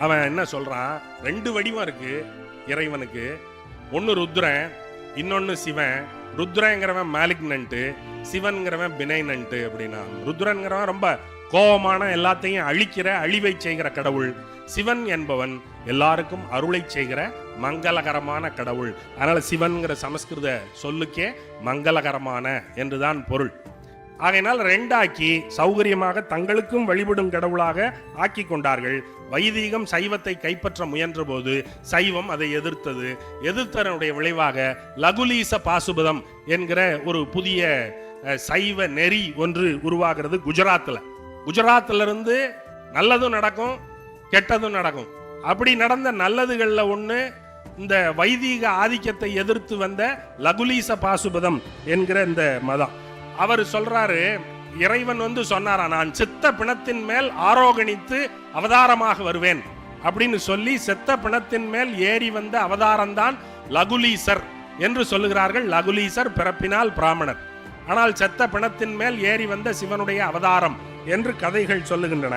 அவன் என்ன சொல்றான், ரெண்டு வடிவம் இருக்கு இறைவனுக்கு. ஒன்னு ருத்ரன், இன்னொன்னு சிவன். ருத்ரங்கிறவன் மேலிக்னன்ட், சிவன்கிறவன் பினைனன்ட். அப்படின்னா ருத்ரன்கிறவன் ரொம்ப கோபமான, எல்லாத்தையும் அழிக்கிற, அழிவை செய்கிற கடவுள். சிவன் என்பவன் எல்லாருக்கும் அருளை செய்கிற மங்களகரமான கடவுள். அதனால சிவன்கிற சமஸ்கிருத சொல்லுக்கே மங்களகரமான என்றுதான் பொருள். ஆகையினால் ரெண்டாக்கி சௌகரியமாக தங்களுக்கும் வழிபடும் கடவுளாக ஆக்கி கொண்டார்கள். வைதீகம் சைவத்தை கைப்பற்ற முயன்ற போது சைவம் அதை எதிர்த்தது. எதிர்த்தனுடைய விளைவாக லகுலீச பாசுபதம் என்கிற ஒரு புதிய சைவ நெறி ஒன்று உருவாகிறது குஜராத்தில். குஜராத்ல இருந்து நல்லதும் நடக்கும், கெட்டதும் நடக்கும். அப்படி நடந்த நல்லதுகள்ல ஒண்ணு இந்த வைதீக ஆதிக்கத்தை எதிர்த்து வந்த லகுலீச பாசுபதம் என்கிற இந்த மதம். அவர் சொல்றாரு, இறைவன் சொன்னாரா, நான் செத்த பிணத்தின் மேல் ஆரோகணித்து அவதாரமாக வருவேன் அப்படின்னு சொல்லி செத்த பிணத்தின் மேல் ஏறி வந்த அவதாரம் தான் லகுலீசர் என்று சொல்லுகிறார்கள். லகுலீசர் பிறப்பினால் பிராமணர், ஆனால் செத்த பிணத்தின் மேல் ஏறி வந்த சிவனுடைய அவதாரம் என்று கதைகள் சொல்லுகின்றன.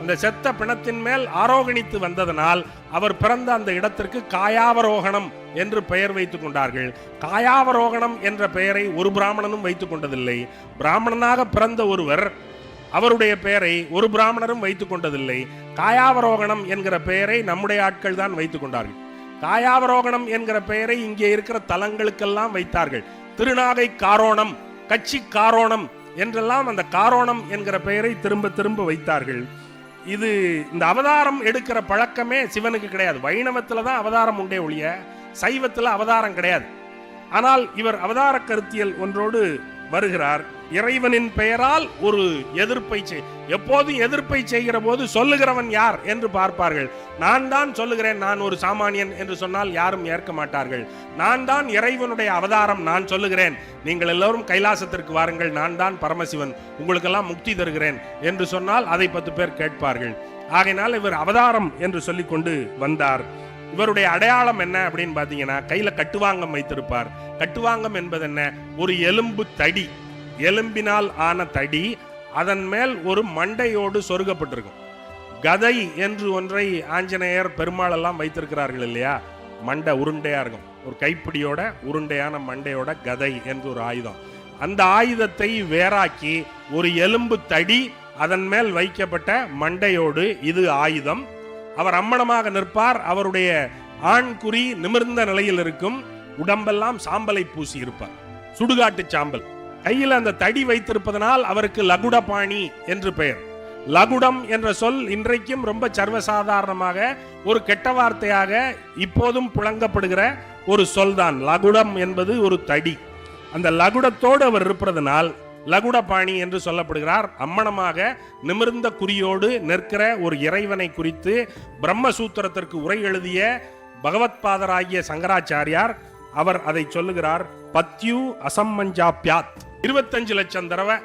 அந்த செத்த பிணத்தின் மேல் ஆரோகணித்து வந்ததனால் அவர் பிறந்த அந்த இடத்திற்கு காயாவரோகணம் என்று பெயர் வைத்துக் கொண்டார்கள். காயாவரோகணம் என்ற பெயரை ஒரு பிராமணனும் வைத்துக் கொண்டதில்லை. பிராமணனாக பிறந்த ஒருவர் அவருடைய பெயரை ஒரு பிராமணரும் வைத்துக் கொண்டதில்லை. காயாவரோகணம் என்கிற பெயரை நம்முடைய ஆட்கள் தான் வைத்துக் கொண்டார்கள். காயாவரோகணம் என்கிற பெயரை இங்கே இருக்கிற தலங்களுக்கெல்லாம் வைத்தார்கள். திருநாகை காரோணம், கட்சி காரோணம் என்றெல்லாம் அந்த காரோணம் என்கிற பெயரை திரும்ப திரும்ப வைத்தார்கள். இது இந்த அவதாரம் எடுக்கிற பழக்கமே சிவனுக்கு கிடையாது. வைணவத்துல தான் அவதாரம் உண்டே ஒழிய சைவத்துல அவதாரம் கிடையாது. ஆனால் இவர் அவதார கருத்தியல் ஒன்றோடு வருகிறார். இறைவனின் பெயரால் ஒரு எதிர்ப்பை எப்போதும் எதிர்ப்பை செய்கிற போது சொல்லுகிறவன் யார் என்று பார்ப்பார்கள். நான் தான் சொல்லுகிறேன், நான் ஒரு சாமானியன் என்று சொன்னால் யாரும் ஏற்க மாட்டார்கள். நான் தான் இறைவனுடைய அவதாரம், நான் சொல்லுகிறேன், நீங்கள் எல்லோரும் கைலாசத்திற்கு வாருங்கள், நான் தான் பரமசிவன், உங்களுக்கெல்லாம் முக்தி தருகிறேன் என்று சொன்னால் அதை 10 பேர் கேட்பார்கள். ஆகையினால் இவர் அவதாரம் என்று சொல்லிக் கொண்டு வந்தார். இவருடைய அடையாளம் என்ன அப்படின்னு பாத்தீங்கன்னா, கையில கட்டுவாங்கம் வைத்திருப்பார். கட்டுவாங்கம் என்பது என்ன? ஒரு எலும்பு தடி, எலும்பினால் ஆன தடி, அதன் மேல் ஒரு மண்டையோடு சொருகப்பட்டிருக்கும். கதை என்று ஒன்றை ஆஞ்சநேயர், பெருமாள் எல்லாம் வைத்திருக்கிறார்கள் இல்லையா? மண்டை உருண்டையா இருக்கும், ஒரு கைப்பிடியோட உருண்டையான மண்டையோட கதை என்று ஒரு ஆயுதம். அந்த ஆயுதத்தை வேறாக்கி ஒரு எலும்பு தடி, அதன் மேல் வைக்கப்பட்ட மண்டையோடு இது ஆயுதம். அவர் அம்மணமாக நிற்பார். அவருடைய ஆண் குறி நிமிர்ந்த நிலையில் இருக்கும். உடம்பெல்லாம் சாம்பலை பூசி இருப்பார், சுடுகாட்டு சாம்பல். கையில் அந்த தடி வைத்திருப்பதனால் அவருக்கு லகுடபாணி என்று பெயர். லகுடம் என்ற சொல் இன்றைக்கும் ரொம்ப சர்வசாதாரணமாக ஒரு கெட்ட வார்த்தையாக இப்போதும் புழங்கப்படுகிற ஒரு சொல் தான். லகுடம் என்பது ஒரு தடி. அந்த லகுடத்தோடு அவர் இருப்பதனால் லகுடபாணி என்று சொல்லப்படுகிறார். அம்மணமாக நிமிர்ந்த குறியோடு நிற்கிற ஒரு இறைவனை குறித்து பிரம்மசூத்திரத்திற்கு உரை எழுதிய பகவத்பாதராகிய சங்கராச்சாரியார் அவர் அதை சொல்லுகிறார். பத்யு அசம்மஞ்சாப்யாத். 25 லட்சம் தடவை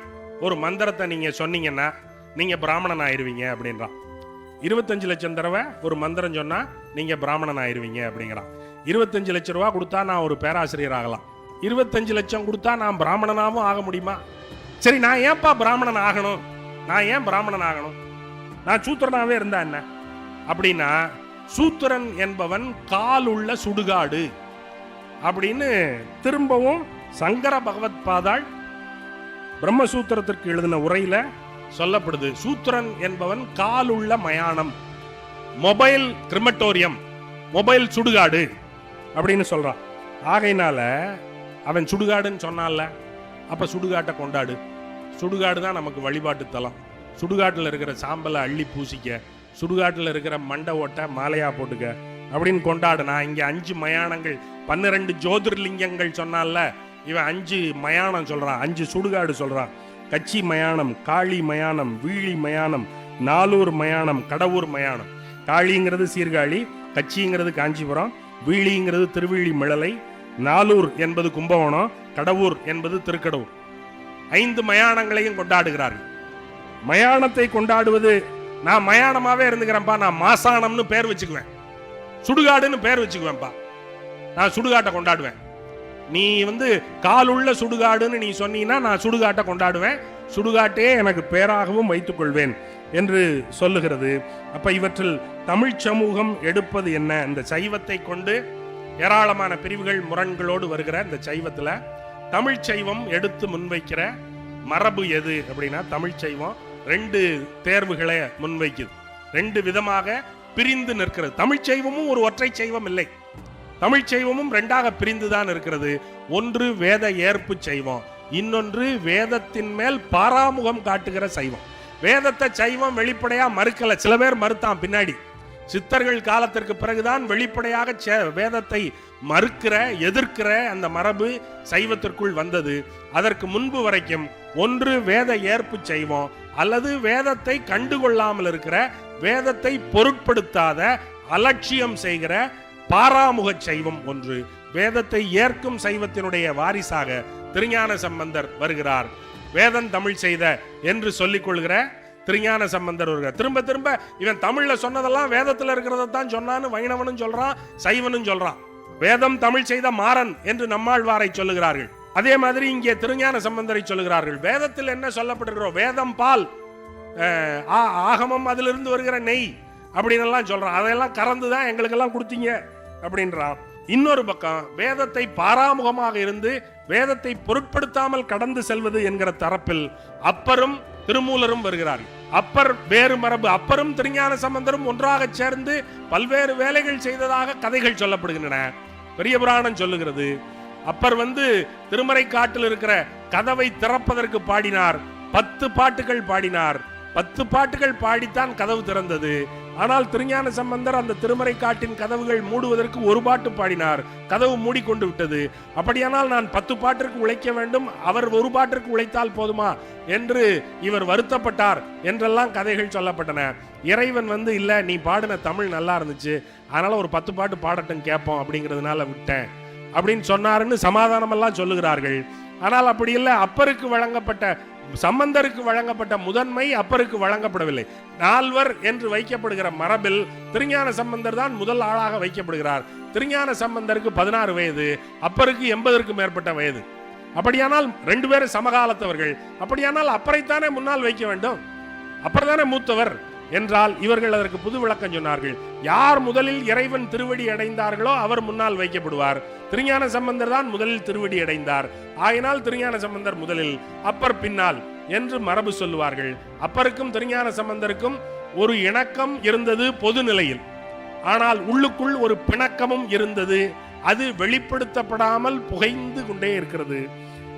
ஒரு மந்திரத்தை நீங்க சொன்னீங்கன்னா நீங்க பிராமணன் ஆயிருவீங்க அப்படின்றான். 25 லட்சம் தடவை ஒரு மந்திரம் சொன்னா நீங்க பிராமணன் ஆயிருவீங்க அப்படிங்கிறான். 25 லட்சம் ரூபா கொடுத்தா நான் ஒரு பேராசிரியர் ஆகலாம். 25 லட்சம் கொடுத்தா நான் பிராமணனாவும் ஆக முடியுமா? சரி, நான் ஏன்பா பிராமணன் ஆகணும்? நான் ஏன் பிராமணன் ஆகணும்? நான் சூத்திரனாவே இருந்தா என்ன அப்படின்னா, சூத்திரன் என்பவன் கால் உள்ள சுடுகாடு அப்படின்னு திரும்பவும் சங்கர பகவத் பாதாள் பிரம்மசூத்திரத்திற்கு எழுதின உரையில சொல்லப்படுது. சூத்திரன் என்பவன் கால் உள்ள மயானம், மொபைல் கிரிமட்டோரியம், மொபைல் சுடுகாடு அப்படின்னு சொல்றான். ஆகையினால அவன் சுடுகாடுன்னு சொன்னால, அப்ப சுடுகாட்டை கொண்டாடு. சுடுகாடு தான் நமக்கு வழிபாட்டு தலம். சுடுகாட்டில் இருக்கிற சாம்பலை அள்ளி பூசிக்க, சுடுகாட்டில் இருக்கிற மண்டை ஓட்டை மாலையா போட்டுக்க அப்படின்னு கொண்டாடுனா. இங்க 5 மயானங்கள், 12 ஜோதிர்லிங்கங்கள் சொன்னால, இவன் 5 மயானம் சொல்றான், 5 சுடுகாடு சொல்றான். கச்சி மயானம், காளி மயானம், வீழி மயானம், நாலூர் மயானம், கடவுர் மயானம். காளிங்கிறது சீர்காழி, கச்சிங்கிறது காஞ்சிபுரம், வீழிங்கிறது திருவிழி மிளலை, நாலூர் என்பது கும்பகோணம், கடவுர் என்பது திருக்கடவுர். 5 மயானங்களையும் கொண்டாடுகிறார்கள். மயானத்தை கொண்டாடுவது, நான் மயானமாவே இருந்துக்கிறேன்ப்பா, நான் மாசானம்னு பேர் வச்சுக்குவேன், சுடுகாடுன்னு பேர் வச்சுக்குவேன்ப்பா, நான் சுடுகாட்டை கொண்டாடுவேன். நீ காலுள்ள சுடுகாடுன்னு நீ சொன்னீங்கன்னா நான் சுடுகாட்டை கொண்டாடுவேன், சுடுகாட்டையே எனக்கு பேராகவும் வைத்துக் கொள்வேன் என்று சொல்லுகிறது. அப்ப இவற்றில் தமிழ் சமூகம் எடுப்பது என்ன? இந்த சைவத்தை கொண்டு ஏராளமான பிரிவுகள் முரண்களோடு வருகிற இந்த சைவத்துல தமிழ் சைவம் எடுத்து முன்வைக்கிற மரபு எது அப்படின்னா, தமிழ் சைவம் 2 தேர்வுகளை முன்வைக்குது. 2 விதமாக பிரிந்து நிற்கிறது. தமிழ் சைவமும் ஒரு ஒற்றை சைவம் இல்லை. தமிழ் சைவமும் 2ஆக பிரிந்துதான் இருக்கிறது. ஒன்று வேத ஏற்பு சைவம், இன்னொன்று வேதத்தின் மேல் பாராமுகம் காட்டுகிற சைவம். வேதத்தை சைவம் வெளிப்படையா மறுக்கல, சில பேர் மறுத்தான் பின்னாடி. சித்தர்கள் காலத்திற்கு பிறகுதான் வெளிப்படையாக வேதத்தை மறுக்கிற எதிர்க்கிற அந்த மரபு சைவத்திற்குள் வந்தது. அதற்கு முன்பு வரைக்கும் ஒன்று வேத ஏற்பு சைவம், அல்லது வேதத்தை கண்டுகொள்ளாமல் இருக்கிற, வேதத்தை பொருட்படுத்தாத அலட்சியம் செய்கிற பாராமுக சைவம் ஒன்று. வேதத்தை ஏற்கும் சைவத்தினுடைய வாரிசாக திருஞான சம்பந்தர் வருகிறார். வேதம் தமிழ் செய்த என்று சொல்லிக் கொள்கிற திருஞான சம்பந்தர் வருகிறார். திரும்ப திரும்ப இவன் தமிழ்ல சொன்னதெல்லாம் வேதத்துல இருக்கிறதான் சொன்னான்னு வைணவனும் சொல்றான், சைவனும் சொல்றான். வேதம் தமிழ் செய்த மாறன் என்று நம்மாழ்வாரை சொல்லுகிறார்கள். அதே மாதிரி இங்கே திருஞான சம்பந்தரை சொல்லுகிறார்கள். வேதத்தில் என்ன சொல்லப்பட்டிருக்கிறோம், வேதம் பால், ஆகமம் அதிலிருந்து வருகிற நெய் அப்படின்னு எல்லாம் சொல்றான். அதையெல்லாம் கறந்துதான் எங்களுக்கெல்லாம் கொடுத்தீங்க அப்படின்றான். இன்னொரு பக்கம் வேதத்தை பாராமுகமாக இருந்து வேதத்தை பொருட்படுத்தாமல் கடந்து செல்வது என்கிற தரப்பில் அப்பரும் திருமூலரும் வருகிறார்கள். அப்பர் வேறு மரபு. அப்பரும் திருஞான சம்பந்தரும் ஒன்றாக சேர்ந்து பல்வேறு வேலைகள் செய்ததாக கதைகள் சொல்லப்படுகின்றன. பெரிய புராணம் சொல்லுகிறது, அப்பர் திருமறை காட்டில் இருக்கிற கதவை திறப்பதற்கு பாடினார். 10 பாட்டுகள் பாடினார். 10 பாட்டுகள் பாடித்தான் கதவு திறந்தது. ஆனால் திருஞான சம்பந்தர் அந்த திருமறை காட்டின் கதவுகள் மூடுவதற்கு 1 பாட்டு பாடினார். கதவு மூடிக்கொண்டு விட்டது. அப்படியானால் நான் 10 பாட்டிற்கு உழைக்க வேண்டும், அவர் 1 பாட்டிற்கு உழைத்தால் போதுமா என்று இவர் வருத்தப்பட்டார் என்றெல்லாம் கதைகள் சொல்லப்பட்டன. இறைவன் இல்ல, நீ பாடின தமிழ் நல்லா இருந்துச்சு, அதனால ஒரு 10 பாட்டு பாடட்டும் கேட்போம் அப்படிங்கிறதுனால விட்டேன் அப்படின்னு சொன்னாருன்னு சமாதானம் எல்லாம் சொல்லுகிறார்கள். ஆனால் அப்படி இல்லை. அப்பருக்கு வழங்கப்பட்ட, சம்பந்தருக்கு வழங்கப்பட்ட முதன்மை அப்பருக்கு வழங்கப்படவில்லை. 4வர் என்று வைக்கப்படுகிற மரபில் திருஞான சம்பந்தர் தான் முதல் ஆளாக வைக்கப்படுகிறார். திருஞான சம்பந்தருக்கு 16 வயது, அப்பருக்கு 80ற்கு மேற்பட்ட வயது. அப்படியானால் 2 பேரும் சமகாலத்தவர்கள். அப்படியானால் அப்பரைத்தானே முன்னால் வைக்க வேண்டும், அப்பர் தானே மூத்தவர் என்றால் இவர்கள் அதற்கு புது விளக்கம் சொன்னார்கள். யார் முதலில் இறைவன் திருவடி அடைந்தார்களோ அவர் முன்னால் வைக்கப்படுவார். திருஞான சம்பந்தர் தான் முதலில் திருவடி அடைந்தார். ஆயினால் திருஞான சம்பந்தர் முதலில், அப்பர் பின்னால் என்று மரபு சொல்லுவார்கள். அப்பருக்கும் திருஞான சம்பந்தருக்கும் ஒரு இணக்கம் இருந்தது பொது நிலையில். ஆனால் உள்ளுக்குள் ஒரு பிணக்கமும் இருந்தது. அது வெளிப்படுத்தப்படாமல் புகைந்து கொண்டே இருக்கிறது.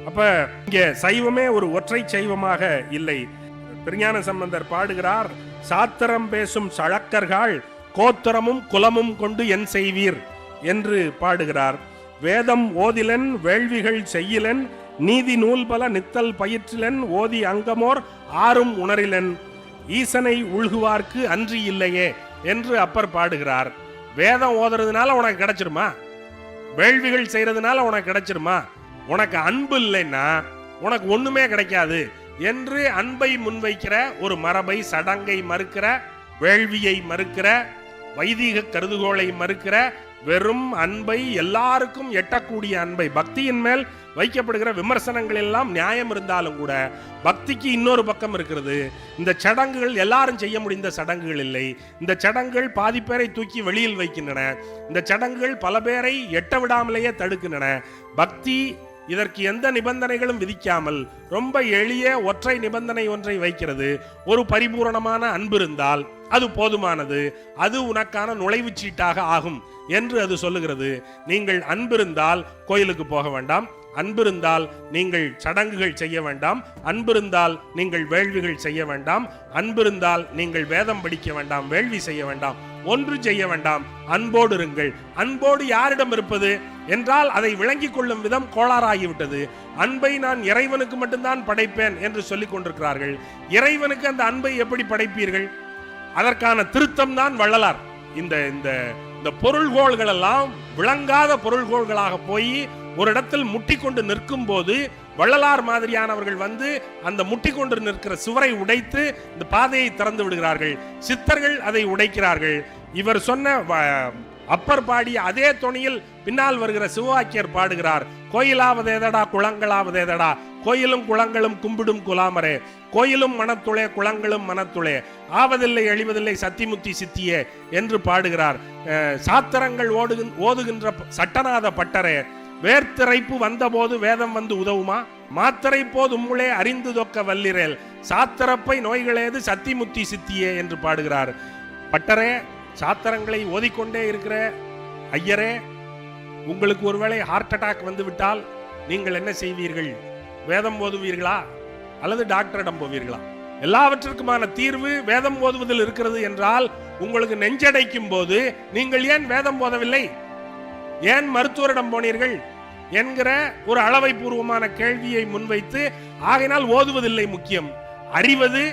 அப்ப இங்க சைவமே ஒரு ஒற்றை சைவமாக இல்லை. திருஞான சம்பந்தர் பாடுகிறார், சாத்திரம் பேசும் சழக்கர்கள் கோத்திரமும் குலமும் கொண்டு என் செய்வீர் என்று பாடுகிறார். வேதம் ஓதிலன் வேள்விகள் செய்யிலன் நீதி நூல் பல நித்தல் பயிற்றிலன் ஓதி அங்கமோர் ஆறும் உணரிலன் ஈசனை உள்குவார்க்கு அன்றி இல்லையே என்று அப்பர் பாடுகிறார். வேதம் ஓதுறதுனால உனக்கு கிடைச்சிருமா? வேள்விகள் செய்யறதுனால உனக்கு கிடைச்சிருமா? உனக்கு அன்பு இல்லைன்னா உனக்கு ஒண்ணுமே கிடைக்காது என்று அன்பை முன்வைக்கிற ஒரு மரபை, சடங்கை மறுக்கிற, வேள்வியை மறுக்கிற, வைதிக கருதுகோளை மறுக்கிற, வெறும் அன்பை, எல்லாருக்கும் எட்டக்கூடிய அன்பை, பக்தியின் மேல் வைக்கப்படுகிற விமர்சனங்கள் எல்லாம் நியாயம் இருந்தாலும் கூட பக்திக்கு இன்னொரு பக்கம் இருக்கிறது. இந்த சடங்குகள் எல்லாரும் செய்ய முடிந்த சடங்குகள் இல்லை. இந்த சடங்குகள் பாதி பேரை தூக்கி வெளியில் வைக்கின்றன. இந்த சடங்குகள் பல பேரை எட்ட விடாமலேயே தடுக்கின்றன. பக்தி இதற்கு எந்த நிபந்தனைகளும் விதிக்காமல் ரொம்ப எளிய ஒற்றை நிபந்தனை ஒன்றை வைக்கிறது. ஒரு பரிபூரணமான அன்பு இருந்தால் அது போதுமானது, அது உனக்கான நுழைவு சீட்டாக ஆகும் என்று அது சொல்லுகிறது. நீங்கள் அன்பிருந்தால் கோயிலுக்கு போக வேண்டாம், அன்பிருந்தால் நீங்கள் சடங்குகள் செய்ய வேண்டாம், அன்பிருந்தால் நீங்கள் வேள்விகள் செய்ய வேண்டாம், அன்பிருந்தால் நீங்கள் வேதம் படிக்க வேண்டாம், வேள்வி செய்ய வேண்டாம், ஒன்று செய்ய வேண்டாம், அன்போடு இருங்கள். அன்போடு யாரிடம் இருப்பது என்றால் அதை விளங்கிக் கொள்ளும் விதம் கோளாறாகிவிட்டது. அன்பை நான் இறைவனுக்கு மட்டும்தான் படைப்பேன் என்று சொல்லிக் கொண்டிருக்கிறார்கள். இறைவனுக்கு அந்த அன்பை எப்படி படைப்பீர்கள்? அதற்கான திருத்தம் தான் வள்ளலார். இந்த பொருள்கோள்கள் எல்லாம் விளங்காத பொருள்கோள்களாக போய் ஒரு இடத்தில் முட்டிக்கொண்டு நிற்கும் போது வள்ளலார் மாதிரியானவர்கள் அந்த முட்டிக்கொண்டு நிற்கிற சுவரை உடைத்து இந்த பாதையை திறந்து விடுகிறார்கள். சித்தர்கள் அதை உடைக்கிறார்கள். இவர் சொன்ன அப்பர் பாடிய அதே தொனியில் பின்னால் வருகிற சிவவாக்கியர் பாடுகிறார். கோயிலாவதேதடா குளங்களாவதேதடா, கோயிலும் குளங்களும் கும்பிடும் குலாமரே, கோயிலும் மனத்துளே குளங்களும் மனத்துளே, ஆவதில்லை அழிவதில்லை சத்திமுத்தி சித்தியே என்று பாடுகிறார். சாத்திரங்கள் ஓதுகின்ற சட்டநாத பட்டரே, வேர்த்திரைப்பு வந்தபோது வேதம் வந்து உதவுமா, மாத்திரை போது உம்முளே அறிந்து தொக்க வல்லிரேல், சாத்திரப்பை நோய்களேது சத்திமுத்தி சித்தியே என்று பாடுகிறார். பட்டரே, சாத்திரங்களை ஓதிக்கொண்டே இருக்கிற ஐயரே, உங்களுக்கு ஒருவேளை ஹார்ட் அட்டாக் வந்து விட்டால் நீங்கள் என்ன செய்வீர்கள்? வேதம் ஓதுவீர்களா அல்லது டாக்டரிடம் போவீர்களா? எல்லாவற்றிற்குமான தீர்வு வேதம் ஓதுவதில் இருக்கிறது என்றால் உங்களுக்கு நெஞ்சடைக்கும் போது நீங்கள் ஏன் வேதம் ஓதவில்லை, ஏன் மருத்துவரிடம் போனீர்கள் என்கிற ஒரு அளவை பூர்வமான கேள்வியை முன்வைத்து, ஆகையினால் ஓதுவதில்லை முக்கியம், அறிவது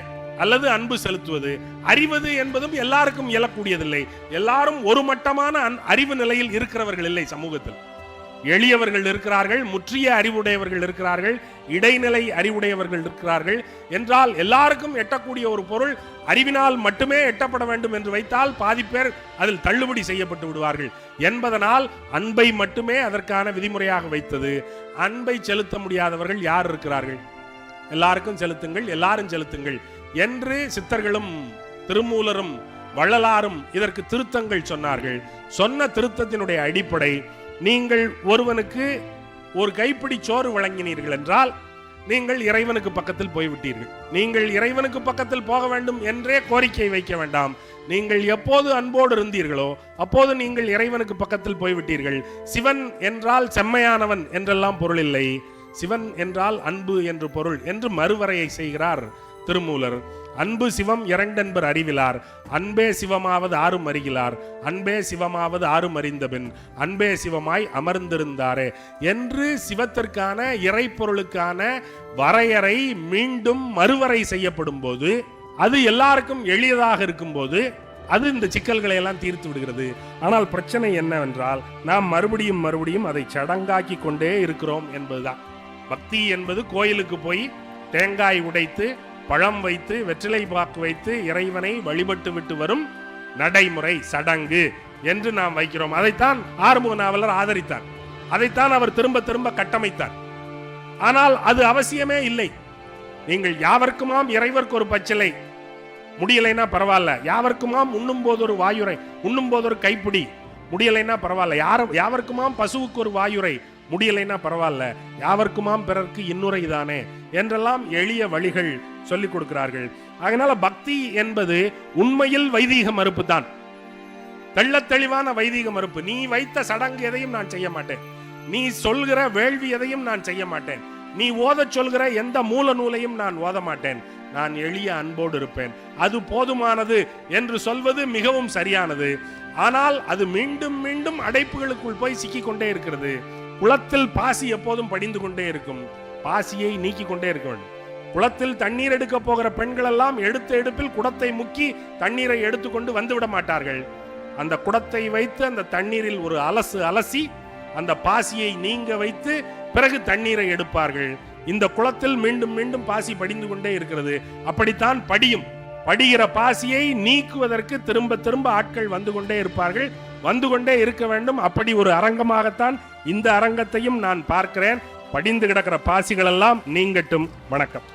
அல்லது அன்பு செலுத்துவது. அறிவது என்பதும் எல்லாருக்கும் இயலக்கூடியதில்லை. எல்லாரும் ஒரு மட்டமான அறிவு நிலையில் இருக்கிறவர்கள் இல்லை. சமூகத்தில் எளியவர்கள் இருக்கிறார்கள், முற்றிய அறிவுடையவர்கள் இருக்கிறார்கள், இடைநிலை அறிவுடையவர்கள் இருக்கிறார்கள். என்றால் எல்லாருக்கும் எட்டக்கூடிய ஒரு பொருள் அறிவினால் மட்டுமே எட்டப்பட வேண்டும் என்று வைத்தால் பாதி பேர் அதில் தள்ளுபடி செய்யப்பட்டு விடுவார்கள் என்பதனால் அன்பை மட்டுமே அதற்கான விதிமுறையாக வைத்தது. அன்பை செலுத்த முடியாதவர்கள் யார் இருக்கிறார்கள்? எல்லாருக்கும் செலுத்துங்கள், எல்லாரும் செலுத்துங்கள் என்று சித்தர்களும் திருமூலரும் வள்ளலாரும் இதற்கு திருத்தங்கள் சொன்னார்கள். சொன்ன திருத்தத்தினுடைய அடிப்படை, நீங்கள் ஒருவனுக்கு ஒரு கைப்பிடி சோறு வழங்கினீர்கள் என்றால் நீங்கள் இறைவனுக்கு பக்கத்தில் போய்விட்டீர்கள். நீங்கள் இறைவனுக்கு பக்கத்தில் போக வேண்டும் என்றே கோரிக்கை வைக்க வேண்டாம். நீங்கள் எப்போது அன்போடு இருந்தீர்களோ அப்போது நீங்கள் இறைவனுக்கு பக்கத்தில் போய்விட்டீர்கள். சிவன் என்றால் செம்மையானவன் என்றெல்லாம் பொருள் இல்லை, சிவன் என்றால் அன்பு என்று பொருள் என்று மறுவரையை செய்கிறார் திருமூலர். அன்பு சிவம் இரண்டென்பர் அறிவிலார், அன்பே சிவமாவது ஆறும் அறிகிலார், அன்பே சிவமாவது ஆறும் அறிந்தபின் அன்பே சிவமாய் அமர்ந்திருந்தாரே என்று சிவத்திற்கான இறைப்பொருளுக்கான வரையறை மீண்டும் மறுவரை செய்யப்படும் போது, அது எல்லாருக்கும் எளியதாக இருக்கும் போது அது இந்த சிக்கல்களை எல்லாம் தீர்த்து விடுகிறது. ஆனால் பிரச்சனை என்னவென்றால் நாம் மறுபடியும் மறுபடியும் அதை சடங்காக்கி கொண்டே இருக்கிறோம் என்பதுதான். பக்தி என்பது கோயிலுக்கு போய் தேங்காய் உடைத்து பழம் வைத்து வெற்றிலை பாக்கு வைத்து இறைவனை வழிபட்டு விட்டு வரும் நடைமுறை சடங்கு என்று நாம் வைக்கிறோம். அதைத்தான் ஆறுமுக நாவலர் ஆதரித்தார், அதைத்தான் அவர் திரும்ப திரும்ப கட்டமைத்தார். ஆனால் அது அவசியமே இல்லை. நீங்கள் யாவர்க்குமாம் இறைவர்க்கு ஒரு பச்சிலை, முடியலைன்னா பரவாயில்ல, யாவர்க்குமாம் உண்ணும் போது ஒரு வாயுரை, உண்ணும் போது ஒரு கைப்பிடி, முடியலைன்னா பரவாயில்ல, யாவர்க்குமாம் பசுவுக்கு ஒரு வாயுரை, முடியலைன்னா பரவாயில்ல, யாவர்க்குமாம் பிறர்க்கு இன்னுரை தானே என்றெல்லாம் எளிய வழிகள் சொல்லிக் கொடுக்கிறார்கள். அதனால பக்தி என்பது உண்மையில் வைதீக மறுப்பு தான், தெள்ளத் தெளிவான வைதீக மறுப்பு. நீ வைத்த சடங்கு எதையும் நான் செய்ய மாட்டேன், நீ சொல்கிற வேள்வி எதையும் நான் செய்ய மாட்டேன், நீ ஓத சொல்கிற எந்த மூல நூலையும் நான் ஓத மாட்டேன், நான் எளிய அன்போடு இருப்பேன், அது போதுமானது என்று சொல்வது மிகவும் சரியானது. ஆனால் அது மீண்டும் மீண்டும் அடைப்புகளுக்குள் போய் சிக்கிக் கொண்டே இருக்கிறது. குளத்தில் பாசி எப்போதும் படிந்து கொண்டே இருக்கும், பாசியை நீக்கி கொண்டே இருக்க வேண்டும். குளத்தில் தண்ணீர் எடுக்க போகிற பெண்கள் எல்லாம் எடுத்த எடுப்பில் குடத்தை முக்கி தண்ணீரை எடுத்துக்கொண்டு வந்துவிட மாட்டார்கள். அந்த குடத்தை வைத்து அந்த தண்ணீரில் ஒரு அலசி அந்த பாசியை நீங்க வைத்து பிறகு தண்ணீரை எடுப்பார்கள். இந்த குளத்தில் மீண்டும் மீண்டும் பாசி படிந்து கொண்டே இருக்கிறது. அப்படித்தான் படிகிற பாசியை நீக்குவதற்கு திரும்ப திரும்ப ஆட்கள் வந்து கொண்டே இருப்பார்கள், வந்து கொண்டே இருக்க வேண்டும். அப்படி ஒரு அரங்கமாகத்தான் இந்த அரங்கத்தையும் நான் பார்க்கிறேன். படிந்து கிடக்கிற பாசிகள் எல்லாம் நீங்கட்டும். வணக்கம்.